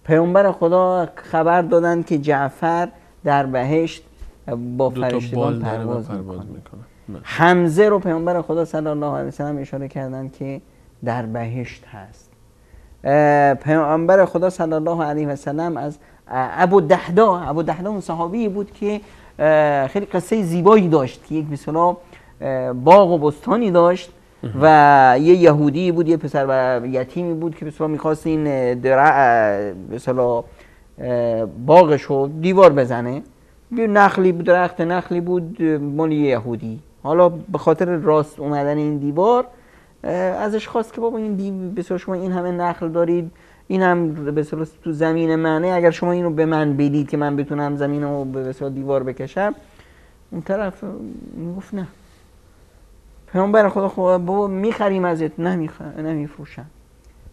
پیامبر خدا خبر دادن که جعفر در بهشت با فرشتگان پرواز میکنه. حمزه رو پیامبر خدا صلی الله علیه و سلم اشاره کردن که در بهشت هست. پیامبر خدا صلی الله علیه و سلم از ابو دحدا اون صحابی بود که خیلی قصه زیبایی داشت که یک مثلا باغ و بستانی داشت و یه یهودی بود، یه پسر یتیمی بود که مثلا می‌خواست این درع مثلا باغش رو دیوار بزنه. یه نخلی بود، درخت نخلی بود مال یهودی. حالا به خاطر راست اومدن این دیوار ازش خواست که بابا این بسیار شما این همه نخل دارید، این هم بسیار تو زمین منه، اگر شما اینو به من بدید که من بتونم زمین رو به بسیار دیوار بکشم. اون طرف میگفت نه. پیامبر خدا بابا میخریم ازت، نمیفروشم.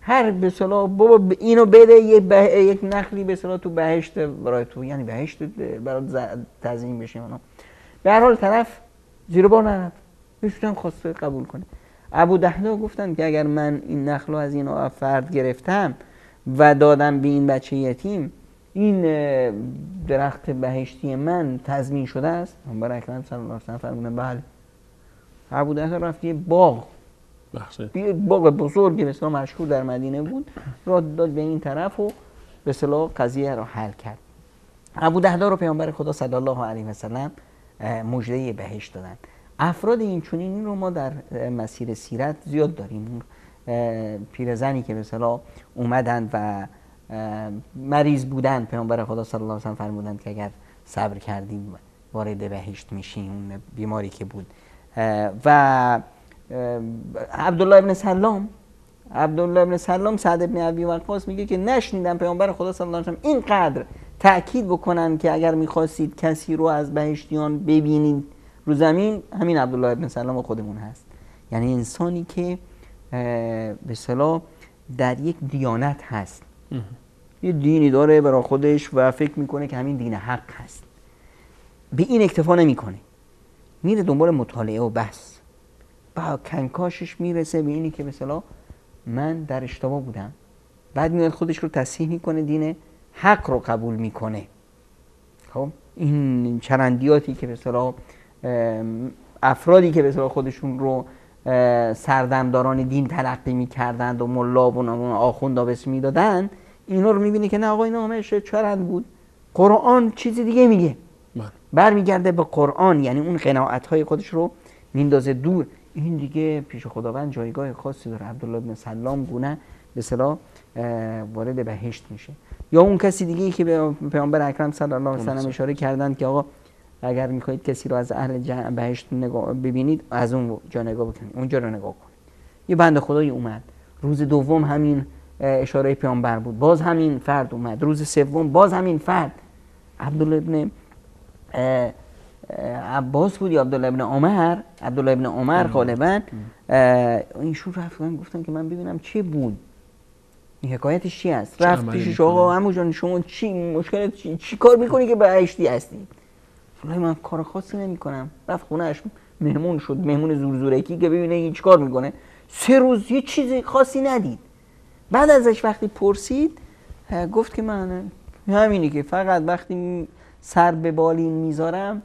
هر به اصطلاح بابا اینو بده یک نخلی به اصطلاح تو بهشت برای تو، یعنی بهشت برای تزیین بشه. اونا به هر حال طرف زیر بار نرفت، بهشون خواسته قبول کنه. ابو دحدا گفتن که اگر من این نخلو از این فرد گرفتم و دادم به این بچه یتیم، این درخت بهشتی من تضمین شده است. پیامبر اکرم صلی الله علیه و سلم فرمودن بله. ابو دحدا رفت یه باغ بزرگی به اصطلاح مشهور در مدینه بود، را داد به این طرف و به اصطلاح قضیه رو حل کرد. ابو دحدا رو پیامبر خدا صلی الله علیه و سلم مژده بهشت دادن. افراد این چنینی رو ما در مسیر سیرت زیاد داریم. پیرزنی که به اصطلاح اومدند و مریض بودند، پیامبر خدا صلی الله علیه و سلم فرمودند که اگر صبر کردیم وارد بهشت میشیم، اون بیماری که بود. و عبدالله ابن سلام سعد ابن ابی وقاص میگه که نشنیدم پیامبر خدا صلی الله علیه و سلم اینقدر تأکید بکنن که اگر میخواستید کسی رو از بهشتیان ببینید رو زمین، همین عبدالله ابن سلام خودمون هست. یعنی انسانی که به اصطلاح در یک دیانت هست، یه دینی داره برای خودش و فکر میکنه که همین دین حق هست، به این اکتفا نمیکنه، میره دنبال مطالعه و بحث با کنکاشش میرسه به اینی که مثلا من در اشتباه بودم، بعد میاد خودش رو تصحیح میکنه، دین حق رو قبول میکنه. خب این چرندیاتی که مثلا افرادی که مثلا خودشون رو سردمداران دین تلقی میکردند و ملا و آخوندا بهش میدادن، اینا رو میبینی که نه آقا اینا همش چرند بود، قرآن چیزی دیگه میگه. برمیگرده به قرآن، یعنی اون قناعت‌های خودش رو میندازه دور. این دیگه پیش خداوند جایگاه خاصی داره. عبدالله بن سلام گونه به اصطلاح وارد بهشت میشه. یا اون کسی دیگه که به پیامبر اکرم صلی الله علیه و سلم اشاره کردند که آقا اگر میخواهید کسی رو از اهل بهشت ببینید، از اون جا نگاه بکنید، اونجا رو نگاه کنید. یه بنده خدایی اومد روز دوم، همین اشاره پیامبر بود، باز همین فرد اومد. روز سوم باز همین فرد، عبدالله بن عباس بود یا عبدالله ابن عمر غالبا، اینشون رفتن گفتن که من ببینم چه بود، این حکایتش چی است. رفت پیشش، آقا عمو جان شما چی مشکلت چی کار میکنی که بهشتی هستی؟ والله من کار خاصی نمیکنم. رفت خونه‌اش مهمون شد، مهمون زورزورکی که ببینه این چیکار میکنه. 3 روز یه چیز خاصی ندید. بعد ازش وقتی پرسید گفت که من همینی که فقط وقتی سر به بالین میذارم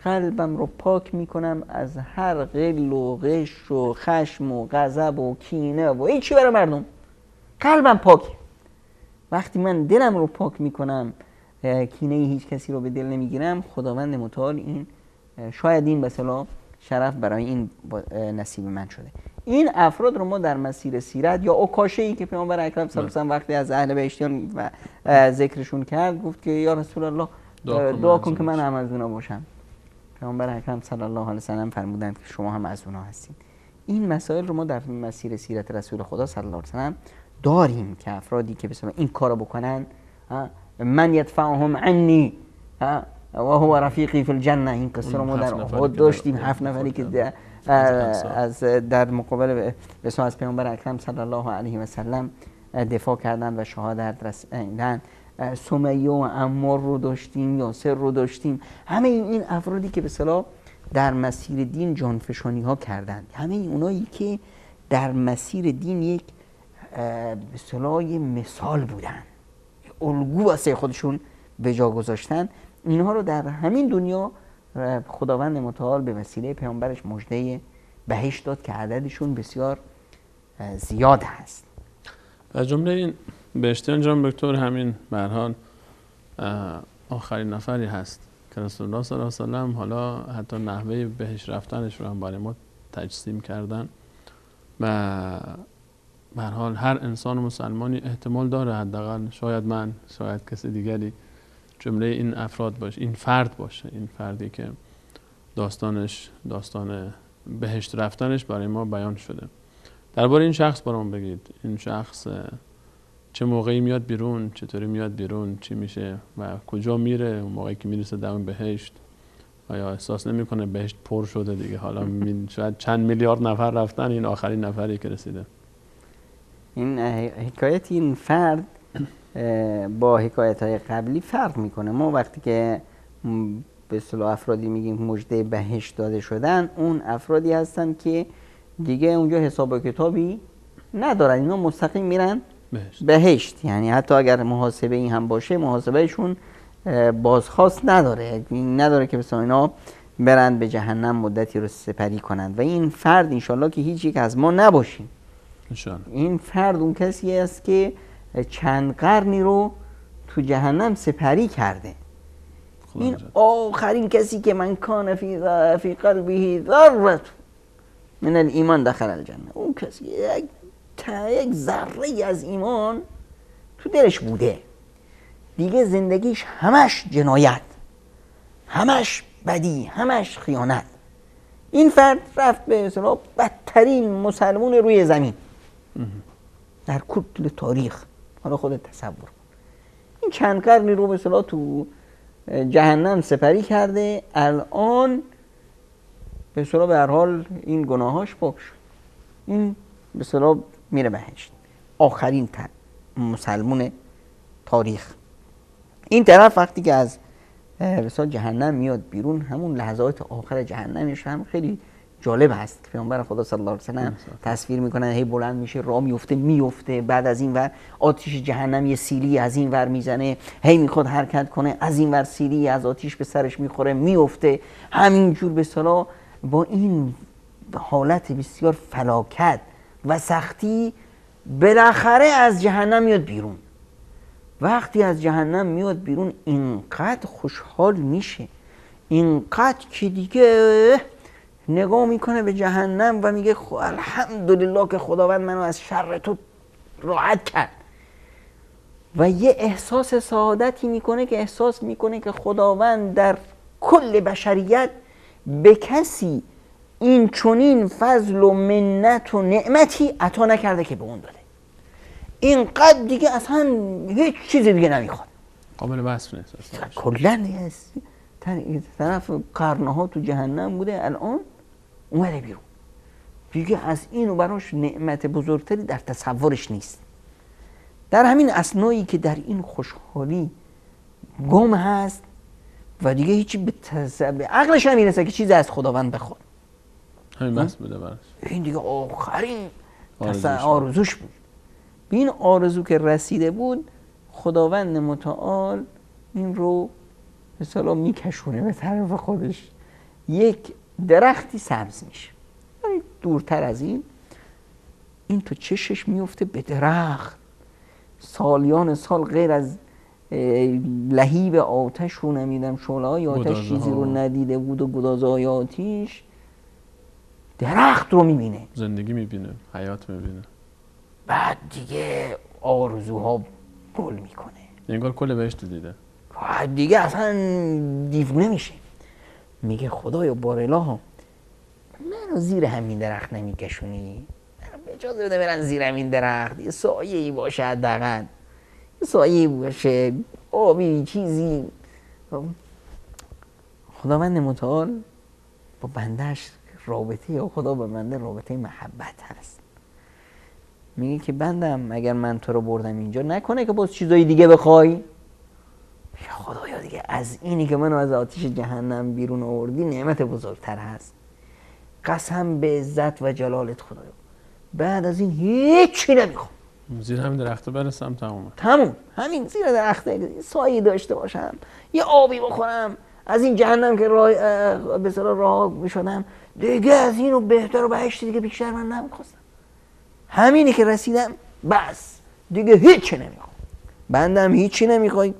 قلبم رو پاک میکنم از هر غل و غش و خشم و غضب و کینه و هیچی برای مردم. قلبم پاکه. وقتی من دلم رو پاک میکنم، کینه هیچ کسی رو به دل نمیگیرم، خداوند متعال این شاید این مثلا شرف برای این نصیب من شده. این افراد رو ما در مسیر سیرت یا اوکاشه‌ای که پیامبر اکرم صلی الله علیه و وقتی از اهل بهشتیان و ذکرشون کرد، گفت که یا رسول الله دعا کن که من هم از اونا باشم. پیامبر اکرم صلی الله علیه و سلم فرمودند که شما هم از اونا هستید. این مسائل رو ما در مسیر سیرت رسول خدا صلی الله علیه و سلم داریم که افرادی که مثلا این کارو بکنن، من یدفعهم عنی و هو رفیقی فی الجنه، این قصه رو ما در احد داشتیم. 7 نفری که از در مقابل بسیار از پیامبر اکرم صلی الله علیه و سلم دفاع کردن و شهادت رسیدن. سمیه و عمار رو داشتیم، یاسر رو داشتیم. همه این افرادی که به اصطلاح در مسیر دین جانفشانی ها کردند، همه اونایی که در مسیر دین یک به اصطلاح مثال بودن، الگو واسه خودشون به جا گذاشتن، اینها رو در همین دنیا خداوند متعال به وسیله پیامبرش مژده بهشت داد که عددشون بسیار زیاد هست. از جمله این بهشتیان جناب دکتر همین به هر حال آخرین نفری هست که رسول الله صلی الله علیه و سلم حالا حتی نحوه بهشت رفتنش رو هم برای ما تجسیم کردن و به هر حال هر انسان مسلمانی احتمال داره، حداقل شاید من، شاید کسی دیگری جمله این افراد باشه، این فرد باشه، این فردی که داستانش داستان بهشت رفتنش برای ما بیان شده. درباره این شخص برام بگید، این شخص چه موقعی میاد بیرون، چطوری میاد بیرون، چی میشه و کجا میره اون موقعی که میرسه در اون بهشت؟ آیا احساس نمیکنه بهشت پر شده دیگه، حالا شاید چند میلیارد نفر رفتن، این آخرین نفری که رسیده؟ این حکایت این فرد با حکایت‌های قبلی فرق میکنه. ما وقتی که به اصطلاح افرادی میگیم مژده بهشت داده شدن، اون افرادی هستن که دیگه اونجا حساب و کتابی ندارن، اینا مستقیم میرن بهشت. یعنی حتی اگر محاسبه این هم باشه، محاسبهشون بازخواست نداره که مثلا اینا برند به جهنم مدتی رو سپری کنند. و این فرد انشالله که هیچ یک از ما نباشیم. این فرد اون کسی است که چند قرنی رو تو جهنم سپری کرده. این آخرین کسی که من کان فی قلبه ذره من الایمان دخل الجنه، اون کسی یک ذره از ایمان تو دلش بوده، دیگه زندگیش همش جنایت، همش بدی، همش خیانت. این فرد رفت به اصطلاح بدترین مسلمون روی زمین در کل تاریخ. حالا خودت تصور کن این چند قرنی رو به اصطلاح تو جهنم سپری کرده، الان به اصطلاح به هر حال این گناهاش پاک شد، این به اصطلاح میره بهشت، آخرین مسلمون تاریخ. این طرف وقتی که از به اصطلاح جهنم میاد بیرون، همون لحظات آخر جهنمش هم خیلی جالب هست که پیامبر خدا صلی الله علیه و سلم تصویر میکنن هی بلند میشه راه میفته بعد از این ور آتش جهنم یه سیلی از این ور میزنه هی میخواد حرکت کنه از این ور سیلی از آتش به سرش میخوره میفته همینجور به اصطلاح با این حالت بسیار فلاکت و سختی بالاخره از جهنم میاد بیرون. وقتی از جهنم میاد بیرون اینقدر خوشحال میشه، اینقدر که دیگه نگاه میکنه به جهنم و میگه الحمدلله که خداوند منو از شر تو راحت کرد و یه احساس سعادتی میکنه که احساس میکنه که خداوند در کل بشریت به کسی این چنین فضل و منت و نعمتی عطا نکرده که به اون داده. اینقدر دیگه اصلا هیچ چیز دیگه نمیخواد، قابل وصف نیست کلا طرف قرنها تو جهنم بوده الان اومده بیرون دیگه از اینو براش نعمت بزرگتری در تصورش نیست. در همین اثنایی که در این خوشحالی گم هست و دیگه هیچی به عقلش نمیرسه که چیزی از خداوند بخواد، همین بس بوده براش، این دیگه آخرین آرزوش بود. به این آرزو که رسیده بود خداوند متعال این رو به اصطلاح میکشونه به طرف خودش، یک درختی سبز میشه دورتر از این تو چشش میفته به درخت سالیان سال غیر از لهیب آتش رو نمیدم شعله‌های آتش چیزی رو ندیده بود و گدازهای آتش درخت رو میبینه، زندگی میبینه، حیات میبینه، بعد دیگه آرزوها گل میکنه، انگار کل بهشت دیده، بعد دیگه اصلا دیوونه میشه، میگه خدایا بارالله منو زیر همین درخت نمیکشونی، اجازه بده برن زیر همین درخت یه سایه‌ای باشه، حداقل یه سایه‌ای باشه آبی چیزی. خداوند متعال با بندهش رابطه یا خدا با بنده رابطه محبت هست، میگه که بندم اگر من تو رو بردم اینجا نکنه که باز چیزای دیگه بخوای. یا خدایا دیگه از اینی که منو از آتش جهنم بیرون آوردی نعمت بزرگتر هست، قسم به عزت و جلالت خدایا بعد از این هیچی نمیخوام، زیر همین درخت برسم تموم همین زیر درخت سایه داشته باشم یه آبی بخورم از این جهنم که به اصطلاح راه میشدم دیگه از اینو بهتر و بهشت دیگه بیشتر من نمیخواستم، همینی که رسیدم بس دیگه هیچی نمیخوام. بندم هیچی نمیخوای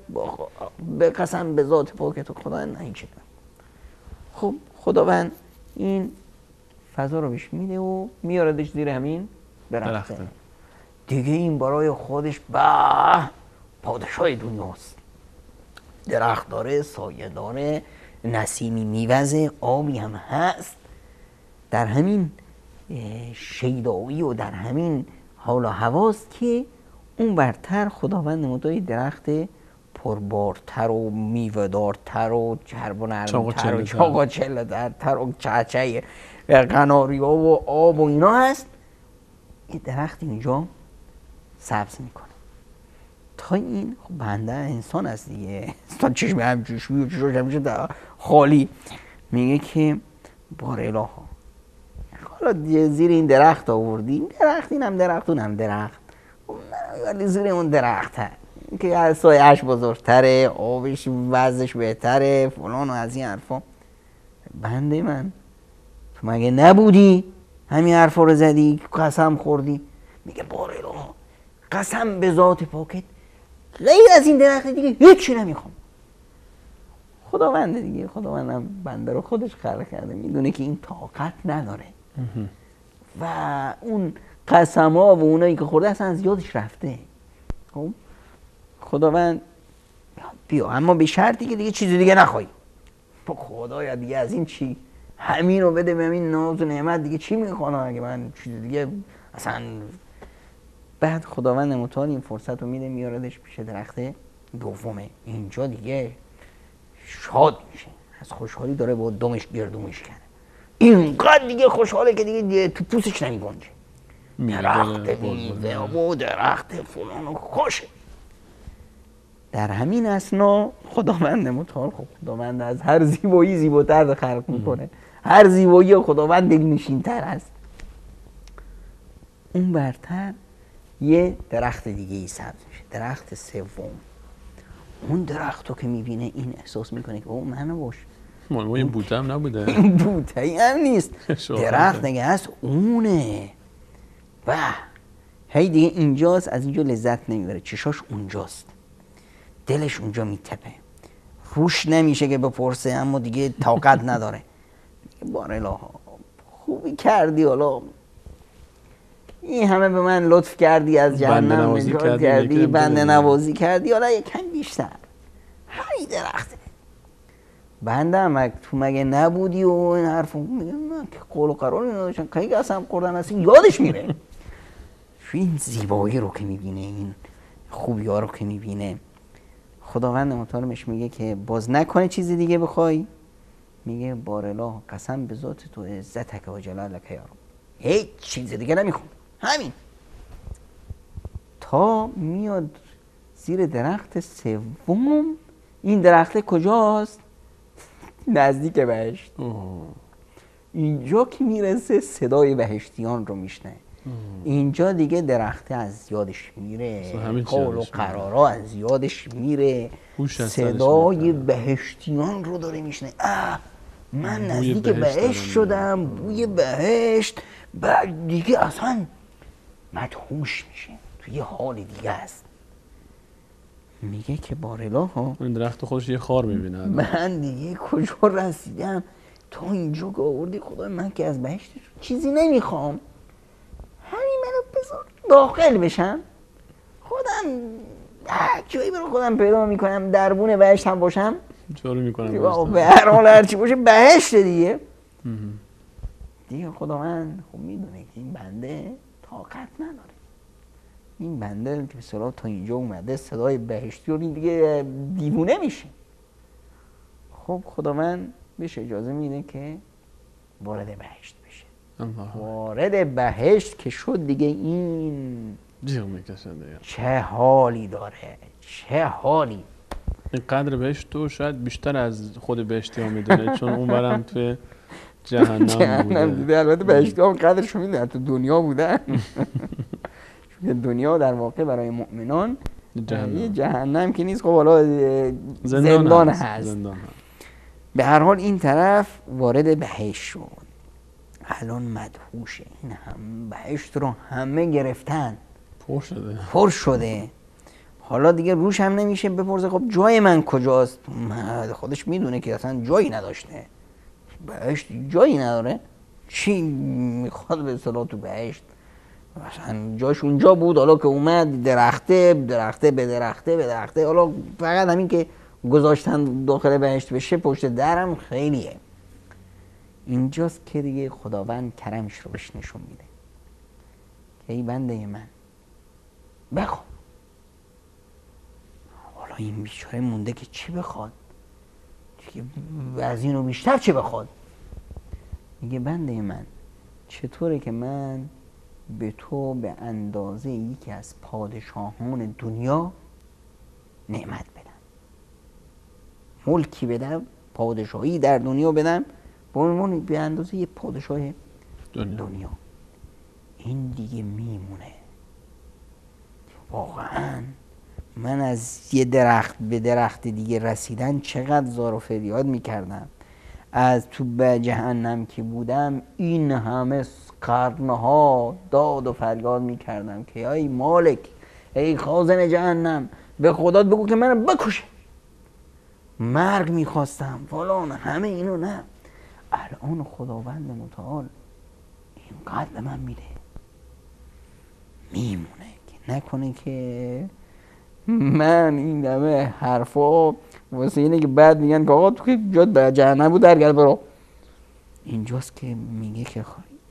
به قسم به ذات پاک تو خداوند نه هیچی نمیخوام. خب خداوند این فضا رو بهش میده و میاردش زیر همین درخته. دیگه این برای خودش پادشاه دنیاست، درخت داره، سایه داره، نسیمی میوزه، آبی هم هست، در همین شیدایی و در همین حال و هواست که اون برتر خداوند متعال درخت پربارتر و میوه‌دارتر و چرب و نرمتر و چاق و چله‌دارتر و چهچه قناریا و آب و اینا هست، این درخت اینجا سبز میکنه تا این بنده انسان است دیگه، انسان چشم همچشمی و چشمش همیشه خالی، میگه که بار الها حالا زیر این درخت آوردی، این درخت اینم درخت اونم درخت، ولی زیر اون درخت که سایه‌اش بزرگتره، آبش وزنش بهتره فلان و از این حرفا. بنده من تو مگه نبودی همین حرفا رو زدی قسم خوردی؟ میگه بار الها قسم به ذات پاکت غیر از این درخت دیگه هیچی نمیخوام. خداوند دیگه، خداوندم بنده رو خودش خلق کرده، میدونه که این طاقت نداره و اون قسم ها و اونایی که خورده اصلا از یادش رفته. خب خداوند بیا اما به شرطی که دیگه چیزی دیگه نخوای. خدایا دیگه از این چی؟ همین رو بده به همین ناز و نعمت، دیگه چی میخوانم اگه من چیزی دیگه اصلا. بعد خداوند متعال این فرصت رو میده میاردش پیش درخت دومه، اینجا دیگه شاد میشه، از خوشحالی داره با دمش گردو میشکنه، اینقدر دیگه خوشحاله که دیگه تو پوستش نمیگنجه، درخت میوه و درخت فلان و خوشه. در همین اثنا خداوند متعال، خب خداوند از هر زیبایی زیباتر خلق میکنه، هر زیبایی خداوند دلنشین تر است. اون برتر یه درخت دیگه ای سبز میشه، درخت سوم. اون درخت رو که میبینه این احساس میکنه که او منو باش، این بوته هم نبوده، این بوته هم نیست، درخت نگه هست اونه. و هی دیگه اینجاست، از اینجا لذت نمیبره، چشاش اونجاست، دلش اونجا میتپه، روش نمیشه که بپرسه، اما دیگه طاقت نداره. بار الها خوبی کردی، حالا این همه به من لطف کردی، از جهنم نجات کردی، بنده نوازی کردی، حالا یکم بیشتر. همین درخته. بنده هم تو مگه نبودی و این حرفو میگم، من که قول و قرار نداشتم، کی قسم خوردن هستی، یادش میره. این زیبایی رو که میبینه، این خوبی ها رو که میبینه، خداوند متعالش میگه که باز نکنه چیزی دیگه بخوای. میگه بارالله قسم به ذات تو عزتک و جلالک یا رب، هیچ چیز دیگه نمیخوام، همین. تا میاد زیر درخت سوم. این درخت کجاست؟ نزدیک بهشت. اینجا که میرسه صدای بهشتیان رو میشنه. اینجا دیگه درخته از یادش میره، قول و قرارا از یادش میره، صدای بهشتیان رو داره میشنه. من نزدیک بهشت شدم، بوی بهشت. بعد دیگه اصلا مدهوش میشه، توی حال دیگه است. میگه که بارالله ها، این درخت خودش یه خار میبینه، من دیگه کجا رسیدم تا اینجا که آوردی خدای من که از بهشت چیزی نمیخوام، همین منو بذار داخل بشم، خودم جایی برو خودم پیدا میکنم، دربون بهشت هم باشم، جارو میکنم به هر حال هرچی باشه بهشت دیگه. دیگه خدا من خب میدونه که این بنده طاقت نداره، این بنده که به صلاح تا اینجا اومده صدای بهشتی رو دیگه دیوونه میشه. خب خدا من بهش اجازه میده که وارد بهشت بشه. وارد بهشت که شد دیگه، این جیغ میکشه دیگه، چه حالی داره، چه حالی. این قدر بهشت تو شاید بیشتر از خود بهشتی ها میدونه، چون اون برم توی جهنم بوده. البته بهشتی ها قدرشو میدونه، تو دنیا بودن. چون دنیا در واقع برای مؤمنان یه جهنم که نیست، خب حالا زندان هست. به هر حال این طرف وارد بهشت شد، الان مدهوشه، این هم بهشت رو همه گرفتن، پر شده. حالا دیگه روش هم نمیشه بپرسه خب جای من کجاست، خودش میدونه که اصلا جایی نداشته، بهشت جایی نداره، چی میخواد به اصطلاح تو بهشت، مثلا جاش اونجا بود، حالا که اومد درخته به درخته، حالا فقط همین که گذاشتن داخل بهشت بشه پشت درم خیلیه. اینجاست که دیگه خداوند کرمش رو بهش نشون میده که ای بنده من بخواد. حالا این بیچاره مونده که چی بخواد، از اینو بیشتر چی بخواد. میگه بنده من چطوره که من به تو به اندازه یکی از پادشاهان دنیا نعمت بدم، ملکی بدم، پادشاهی در دنیا بدم، به اندازه یه پادشاه دنیا. این دیگه میمونه. واقعا من از یه درخت به درخت دیگه رسیدن چقدر زار و فریاد میکردم. از تو به جهنم که بودم این همه قرنها داد و فریاد میکردم که ای مالک، ای خازن جهنم، به خدا بگو که منو بکشه، مرگ میخواستم فلان، همه اینو نه. الان خداوند متعال اینقدر به من میده، میمونه که نکنه که من این همه حرفا واسه اینه که بعد میگن که آقا تو که جات به جهنم بود درگرد برو. اینجاست که میگه که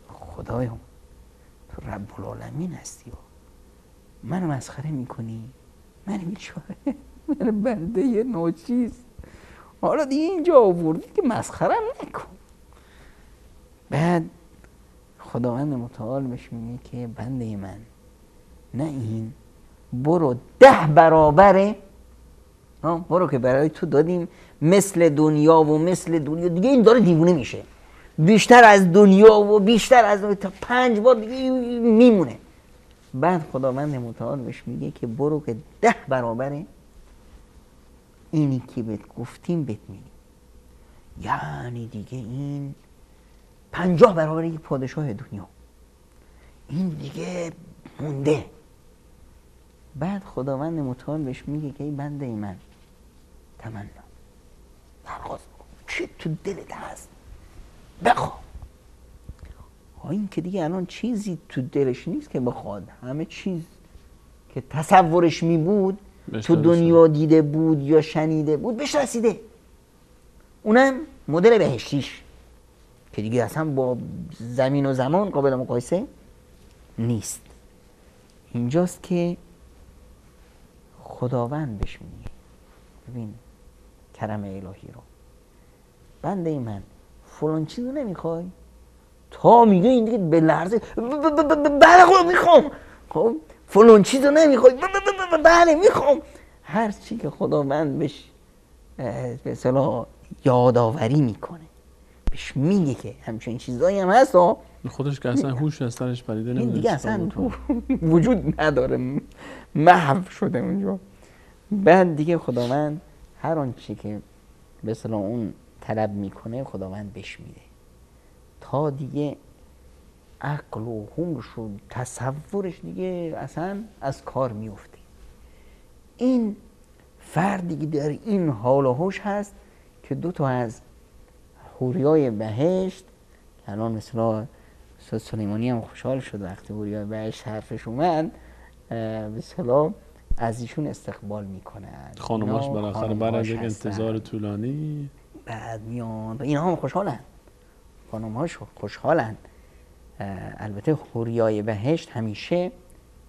خدایا تو رب العالمین هستی، منو مسخره میکنی، من بیچاره، من بنده یه ناچیز، حالا دیگه اینجا آوردی که مسخرم نکن. بعد خداوند متعال بهش میگه که بنده من نه این، برو 10 برابره، برو که برای تو دادیم مثل دنیا و مثل دنیا، دیگه این داره دیوونه میشه، بیشتر از دنیا و بیشتر از تا 5 بار دیگه میمونه. بعد خداوند متعال بهش میگه که برو که 10 برابر اینی که بهت گفتیم بهت میدیم. یعنی دیگه این 50 برابر یک پادشاه دنیا، این دیگه مونده. بعد خداوند متعال بهش میگه که ای بنده من، تمنا درخواست کن، چی تو دلت هست بخواه. این که دیگه الان چیزی تو دلش نیست که بخواد، همه چیز که تصورش می بود تو دنیا دیده بود یا شنیده بود بهش رسیده. اونم مدل بهشتیش که دیگه اصلا با زمین و زمان قابل مقایسه نیست. اینجاست که خداوند بهش میگه ببین کرم الهی رو، بنده من فلان چیزو نمیخوای؟ تا میگه این دیگه به لرزه بله خب میخوام. خب فلان چیزو نمیخوای؟ بله میخوام. هر چی که خداوند بهش به اصطلاح یادآوری میکنه، بهش میگه که همچین چیزایی هم هست ها، خودش که اصلا هوش از سرش پریده نمیدونه دیگه اصلا وجود نداره، محو شده اونجا. بعد دیگه خداوند هر آنچه که به اصطلاح اون طلب میکنه خداوند بهش میده، تا دیگه عقل و هوش و تصورش دیگه اصلا از کار میفته. این فردی که در این حال و هوش هست که 2 تا از حوریای بهشت که الان مثلا استاد سلیمانی هم خوشحال شد وقتی حوریای بهشت حرفش اومد، مثلا از ایشون استقبال میکنن. خانماش بالاخره بعد از یک انتظار طولانی بعد میان، اینا هم خوشحالن، خانم‌هاش خوشحالن. البته حوریای بهشت همیشه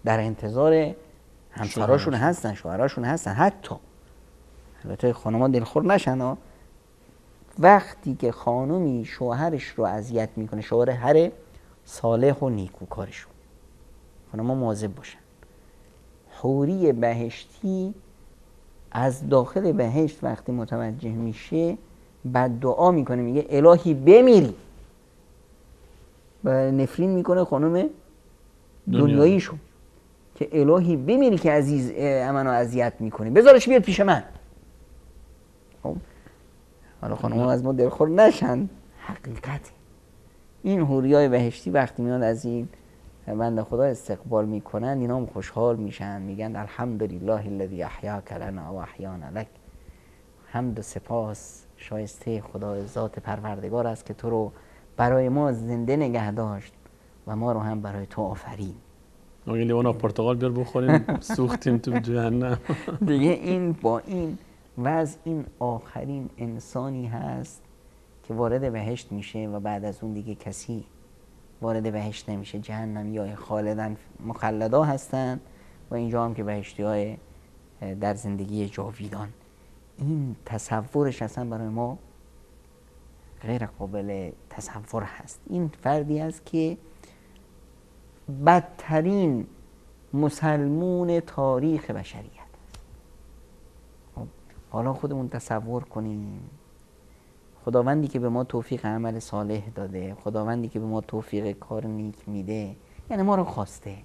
در انتظار همسراشون هستن، شوهراشون هستن. حتی البته خانم‌ها دلخور نشن، وقتی که خانمی شوهرش رو اذیت میکنه، شوهر هر صالح و نیکوکارشون، خانم‌ها مواظب باشن. حوری بهشتی از داخل بهشت وقتی متوجه میشه بعد دعا میکنه، میگه الهی بمیری، و نفرین میکنه خانم دنیاییشو که الهی بمیری که عزیز منو اذیت میکنی، بذارش بیاد پیش من. حالا خانم از ما دلخور نشن، حقیقته. این حوریای بهشتی وقتی میاد از این بنده خدا استقبال میکنن، اینا هم خوشحال میشن، میگن الحمدلله الذی احیاک لنا و احیانا لک. حمد و سپاس شایسته خدا ذات پروردگار است که تو رو برای ما زنده نگه داشت و ما رو هم برای تو آفرید. اگه لیوان پرتقال بیار بخوریم سوختیم تو جهنم. دیگه این با این وضع این آخرین انسانی هست که وارد بهشت میشه و بعد از اون دیگه کسی وارد بهشت نمیشه. جهنمیای خالدن مخلدا هستن و اینجا هم که بهشتی های در زندگی جاویدان. این تصورش اصلا برای ما غیر قابل تصور هست. این فردی است که بدترین مسلمون تاریخ بشریت است. حالا خودمون تصور کنیم خداوندی که به ما توفیق عمل صالح داده، خداوندی که به ما توفیق کار نیک میده، یعنی ما رو خواسته.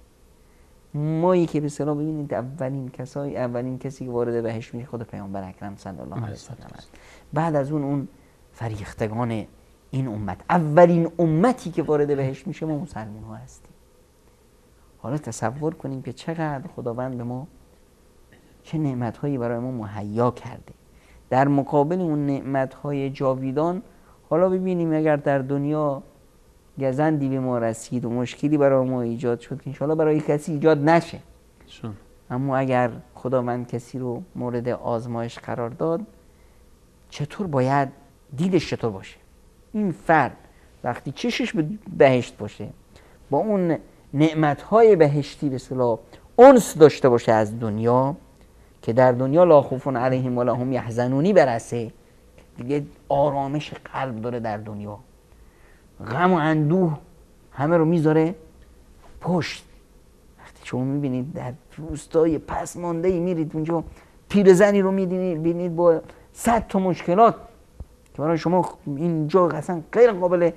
مایی که به اصطلاح ببینید اولین کسی که وارد بهشت میشه خود پیامبر اکرم صلی الله علیه و سلم است. بعد از اون فریختگان این امت، اولین امتی که وارد بهشت میشه ما مسلمان ها هستیم. حالا تصور کنیم که چقدر خداوند به ما چه نعمت‌هایی برای ما مهیا کرده. در مقابل اون نعمت‌های جاویدان حالا ببینیم اگر در دنیا گزندی به ما رسید و مشکلی برای ما ایجاد شد که انشاءالله برای کسی ایجاد نشه، اما اگر خداوند کسی رو مورد آزمایش قرار داد، چطور باید دیدش چطور باشه؟ این فرد وقتی چشش به بهشت باشه، با اون نعمت‌های بهشتی به اصطلاح انس داشته باشه از دنیا، که در دنیا لا خوف علیهم ولا هم یحزنونی برسه، دیگه آرامش قلب داره در دنیا، غم و اندوه همه رو میذاره پشت. وقتی شما میبینید در روستای پسمانده‌ای میرید اونجا، پیرزنی رو میبینید با 100 تا مشکلات که برای شما اینجا اصلا غیر قابل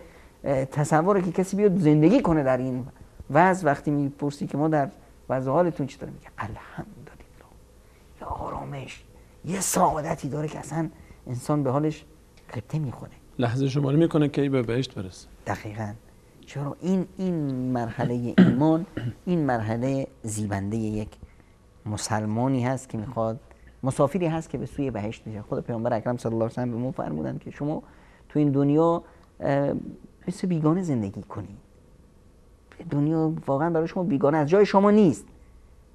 تصوره که کسی بیاد زندگی کنه در این وضع. وقتی میپرسی که ما در وضع حالتون چطوره، میگه الحمدلله. یه آرامش، یه سعادتی داره که اصلا انسان به حالش غبطه میخوره، لحظه شماری میکنه که به بهشت برسه. دقیقاً. چرا این مرحله ایمان، این مرحله زیبنده یک مسلمانی هست که میخواد، مسافری هست که به سوی بهشت میشه. خود پیامبر اکرم صلی الله علیه و سلم به ما فرمودن که شما تو این دنیا مثل بیگانه زندگی کنید. دنیا واقعا برای شما بیگانه، از جای شما نیست.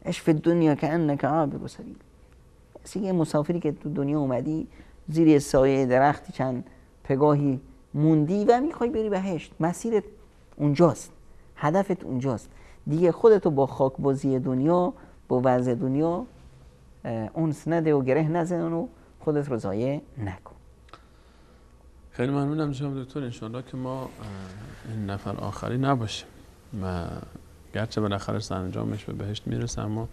اش فی دنیا که انک عابر سبیل. مثل یه مسافری که تو دنیا اومدی، زیر سایه درختی چند پگاهی موندی و میخوای بری بهشت. مسیرت اونجاست، هدفت اونجاست. دیگه خودتو با خاکبازی دنیا، با وضع دنیا اونس نده و گره نزن و خودت رو ضایع نکن. خیلی ممنونم جناب دکتر. انشالله که ما این نفر آخری نباشیم و گرچه بالاخره سرانجامش به بهشت میرسه، اما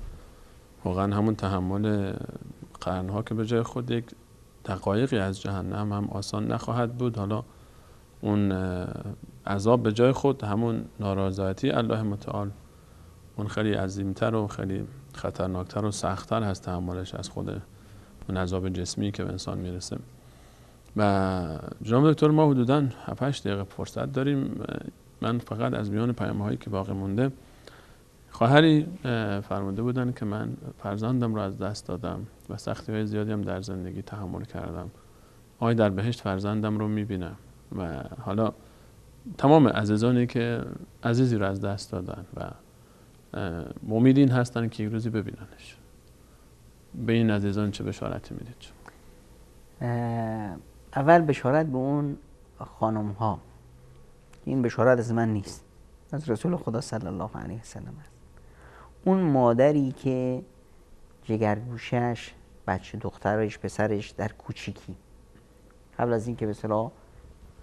واقعا همون تحمل قرنها که به جای خود یک دقایقی از جهنم هم آسان نخواهد بود. حالا اون عذاب به جای خود همون نارضایتی الله متعال اون خیلی عظیمتر و خیلی خطرناکتر و سختتر هست تحملش از خود اون عذاب جسمی که به انسان میرسه. و جناب دکتر ما حدوداً 7-8 دقیقه فرصت داریم. من فقط از میان پیام‌هایی که باقی مونده، خواهری فرموده بودن که من فرزندم رو از دست دادم و سختی‌های زیادی هم در زندگی تحمل کردم. آیا در بهشت فرزندم رو میبینم؟ و حالا تمام عزیزانی که عزیزی رو از دست دادن و امیدین هستن که یک روزی ببیننش، به این عزیزان چه بشارتی میدید؟ اول بشارت به اون خانم ها، این بشارت از من نیست، از رسول خدا صلی الله علیه و سلم است. اون مادری که جگرگوشش، بچه دخترش، پسرش در کوچیکی قبل از اینکه به اصطلاح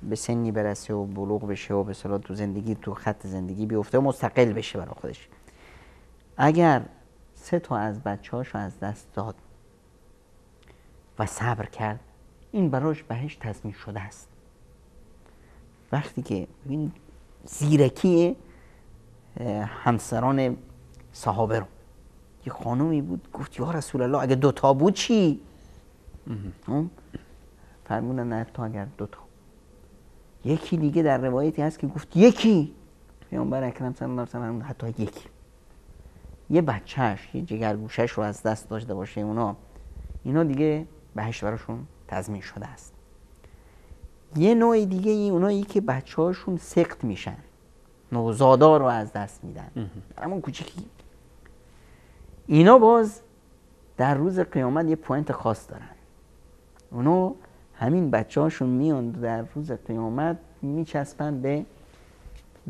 به سنی برسه و بلوغ بشه و به اصطلاح تو زندگی، تو خط زندگی بیفته و مستقل بشه برای خودش، اگر 3 تا از بچه‌هاشو از دست داد و صبر کرد، این براش بهشت تضمین شده است. وقتی که این زیرکی همسران صحابه رو، یه خانومی بود گفت یا رسول الله اگه 2 تا بود چی؟ فرمودن نه تا اگر 2 تا. یکی دیگه در روایتی هست که گفت یکی. پیامبر اکرم صلی الله علیه و سلم حتی یکی. یه بچهش، یه جگرگوشش رو از دست داشته باشه، اینا دیگه بهشت براشون تضمین شده است. یه نوع دیگه اونایی که بچه‌هاشون سقط میشن، نوزادا رو از دست میدن، همون کوچیکی، اینا باز در روز قیامت یه پوینت خاص دارن. اونا همین بچه‌هاشون میان در روز قیامت میچسبن به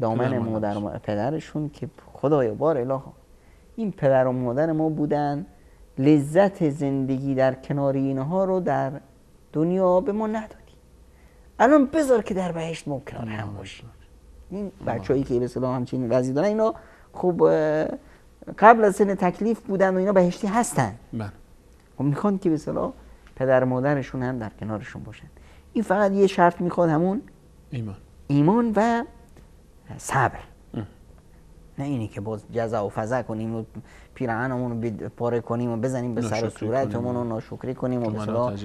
دامن مادر و پدرشون که خدایا بار الهی این پدر و مادر ما بودن، لذت زندگی در کنار اینها رو در دنیا به ما ندادی، الان بذار که در بهشت ما کنار هم باشیم. این بچه‌هایی که به اصطلاح همچین وضعی دارن، اینا خب قبل از سن تکلیف بودن و اینا بهشتی هستن. خب میخوان که به اصطلاح پدر و مادرشون هم در کنارشون باشن. این فقط یه شرط میخواد، همون ایمان و صبر. نه اینی که باز جزع و فزع کنیم و پیراهنمون رو پاره کنیم و بزنیم به سر و صورتمون و ناشکری کنیم و مثلا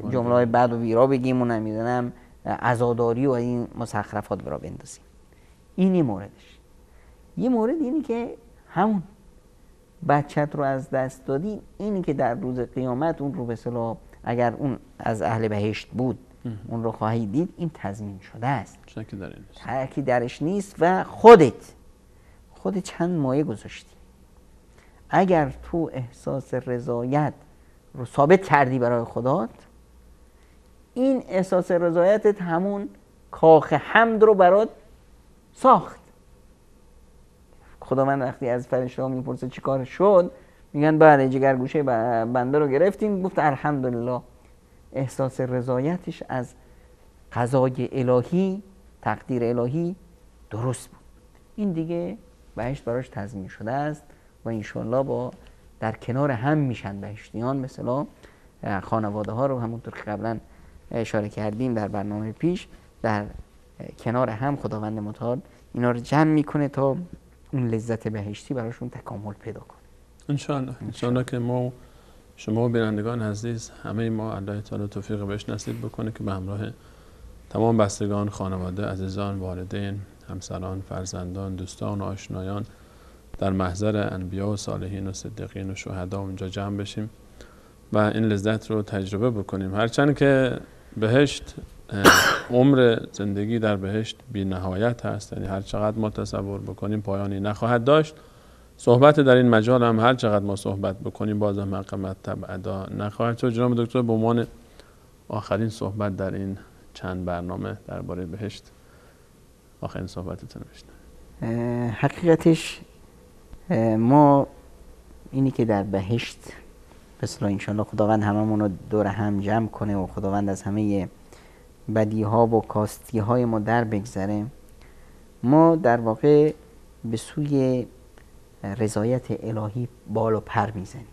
جمله بد و بیرا بگیم و نمیدونم عزاداری و این مسخرفات برا بندازیم. اینی موردش. یه مورد اینی که همون بچت رو از دست دادی، اینی که در روز قیامت اون رو به اصطلاح اگر اون از اهل بهشت بود اون رو خواهی دید، این تضمین شده است، شکی درش نیست. و خودت چند مایه گذاشتی. اگر تو احساس رضایت رو ثابت کردی برای خدات، این احساس رضایتت همون کاخ حمد رو برات ساخت. خداوند وقتی از فرشته‌ها میپرسه چی کار شد، میگن بله جگرگوشه بنده رو گرفتیم، گفت الحمدلله. احساس رضایتش از قضای الهی، تقدیر الهی درست بود. این دیگه بهشت براش تضمین شده است و انشالله با در کنار هم میشن بهشتیان. مثلا خانواده ها رو همونطور که قبلا اشاره کردیم در برنامه پیش، در کنار هم خداوند متعال اینا رو جمع میکنه تا اون لذت بهشتی براشون تکامل پیدا کنه. انشاءالله که ما شما و بینندگان عزیز همه ما الله تعالی توفیق بهش نصیب بکنه که به همراه تمام بستگان، خانواده، عزیزان، والدین، همسران، فرزندان، دوستان و آشنایان در محضر انبیا و صالحین و صدیقین و شهدا اونجا جمع بشیم و این لذت رو تجربه بکنیم. هرچند که بهشت عمر زندگی در بهشت بی نهایت هست، یعنی هر چقدر ما تصور بکنیم پایانی نخواهد داشت. صحبت در این مجال هم هر چقدر ما صحبت بکنیم باز هم حق مطلب ادا نخواهد شد. جناب دکتر به عنوان آخرین صحبت در این چند برنامه درباره بهشت آخرین صحبتتون بشنویم. حقیقتش ما اینی که در بهشت بسم الله انشاءالله خداوند هممون رو دور هم جمع کنه و خداوند از همه بدیها و کاستیهای ما در بگذره، ما در واقع به سوی رضایت الهی بال و پر میزنیم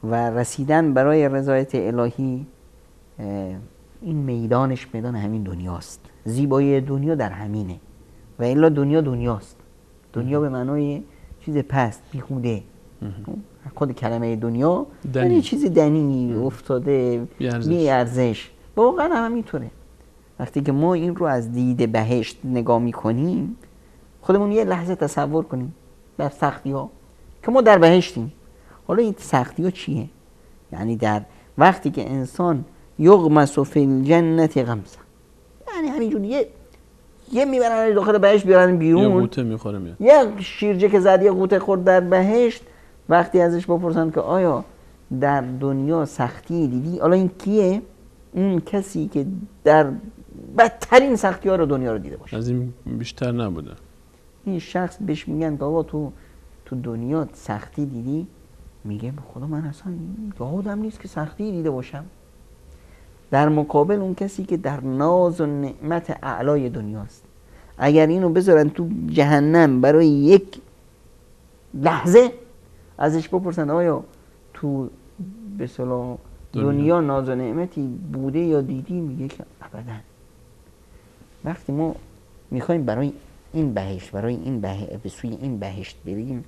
و رسیدن برای رضایت الهی این میدانش میدان همین دنیاست. زیبایی دنیا در همینه و الا دنیا دنیاست. دنیا به معنای چیز پست، بیهوده. خود کلمه دنیا یعنی چیز دنی، افتاده، بی ارزش. واقعا هم همینطوره. وقتی که ما این رو از دید بهشت نگاه میکنیم، خودمون یه لحظه تصور کنیم در سختی ها که ما در بهشتیم. حالا این سختی ها چیه؟ یعنی در وقتی که انسان یغمس فی الجنت غمسه، یعنی همینجور یه میبرن داخل بهشت بیارن بیرون، یه قوطه میخوره میاد، یه شیرجه که زد یه قوطه خورد در بهشت. وقتی ازش بپرسن که آیا در دنیا سختی دیدی؟ حالا این کیه؟ اون کسی که در بدترین سختی ها رو دنیا رو دیده باشه. از این بیشتر نبوده. این شخص بهش میگن بابا تو دنیا سختی دیدی؟ میگه به خدا من اصلا یادم نیست که سختی دیده باشم. در مقابل اون کسی که در ناز و نعمت اعلای دنیاست، اگر اینو بذارن تو جهنم برای یک لحظه ازش بپرسن آیا تو به اصطلاح دنیا ناز و نعمتی بوده یا دیدی؟ میگه که ابدا. وقتی ما میخوایم برای این بهشت به سوی این بهشت بریم،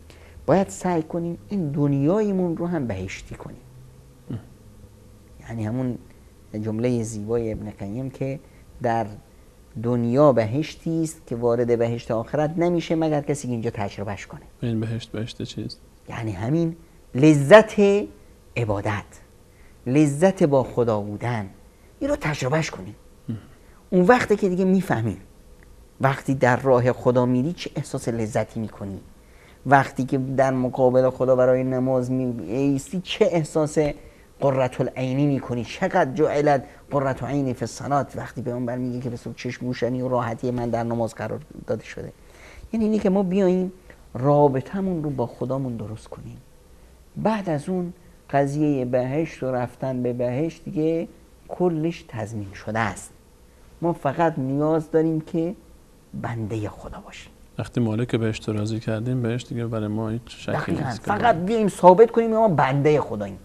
باید سعی کنیم این دنیایمون رو هم بهشتی کنیم. یعنی همون جمله زیبای ابن قیم که در دنیا بهشتی است که وارد بهشت آخرت نمیشه مگر کسی که اینجا تجربهش کنه. این بهشت چیست؟ یعنی همین لذت عبادت، لذت با خدا بودن، این رو تجربهش کنیم. اون وقتی که دیگه میفهمیم وقتی در راه خدا میری چه احساس لذتی میکنی، وقتی که در مقابل خدا برای نماز میایستی چه احساس قرة العینی میکنی، چقدر جعلت قرة عینی فی الصلاة، وقتی پیامبر میگه که به صورت چشم روشنی و راحتی من در نماز قرار داده شده. یعنی اینی که ما بیاییم رابطمون رو با خدامون درست کنیم. بعد از اون قضیه بهشت و رفتن به بهشت دیگه کلش تضمین شده است. ما فقط نیاز داریم که بنده خدا باشیم. وقتی مالک بهشت رو راضی کردیم، بهشت دیگه برای ما هیچ شکی نیست. فقط بیایم ثابت کنیم ما بنده خداییم.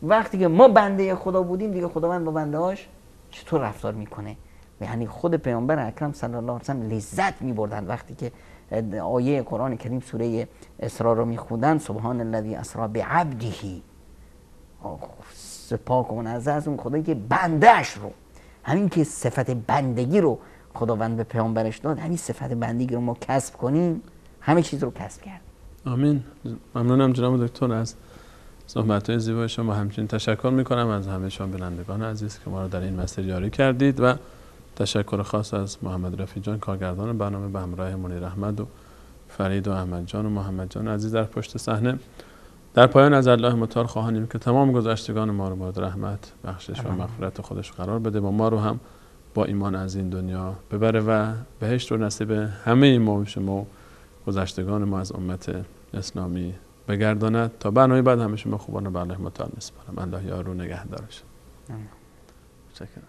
وقتی که ما بنده خدا بودیم دیگه خداوند با بنده‌هاش چطور رفتار میکنه. یعنی خود پیامبر اکرم صلی الله علیه و سلم لذت میبردن وقتی که آیه قرآن کریم سوره اسراء رو میخوندن، سبحان الذی اسری بعبده، پاک و منزه از اون خدایی که بنده‌اش رو، همین که صفت بندگی رو خداوند به پیامبرش داد، همین صفت بندگی رو ما کسب کنیم، همه چیز رو کسب کردیم. آمین. ممنونم جناب دکتر از صحبت‌های زیبای شما. همچنین تشکر میکنم از همه شما بینندگان عزیز که ما رو در این مسیر یاری کردید و تشکر خاص از محمد رفیع جان کارگردان برنامه به همراه منیر احمد و فرید و احمد جان و محمد جان عزیز در پشت صحنه. در پایان از الله متعال خواهانیم که تمام گذشتگان ما رو مورد رحمت، بخشش و مغفرت خودش قرار بده و ما رو هم با ایمان از این دنیا ببره و بهشت رو نصیب همه ما و شما گذشتگان ما از امت اسلامی بگرداند. تا برنامه بعد همه شما خوبان رو به الله متعال میسپارم. الله یار و نگهدارش. متشکرم.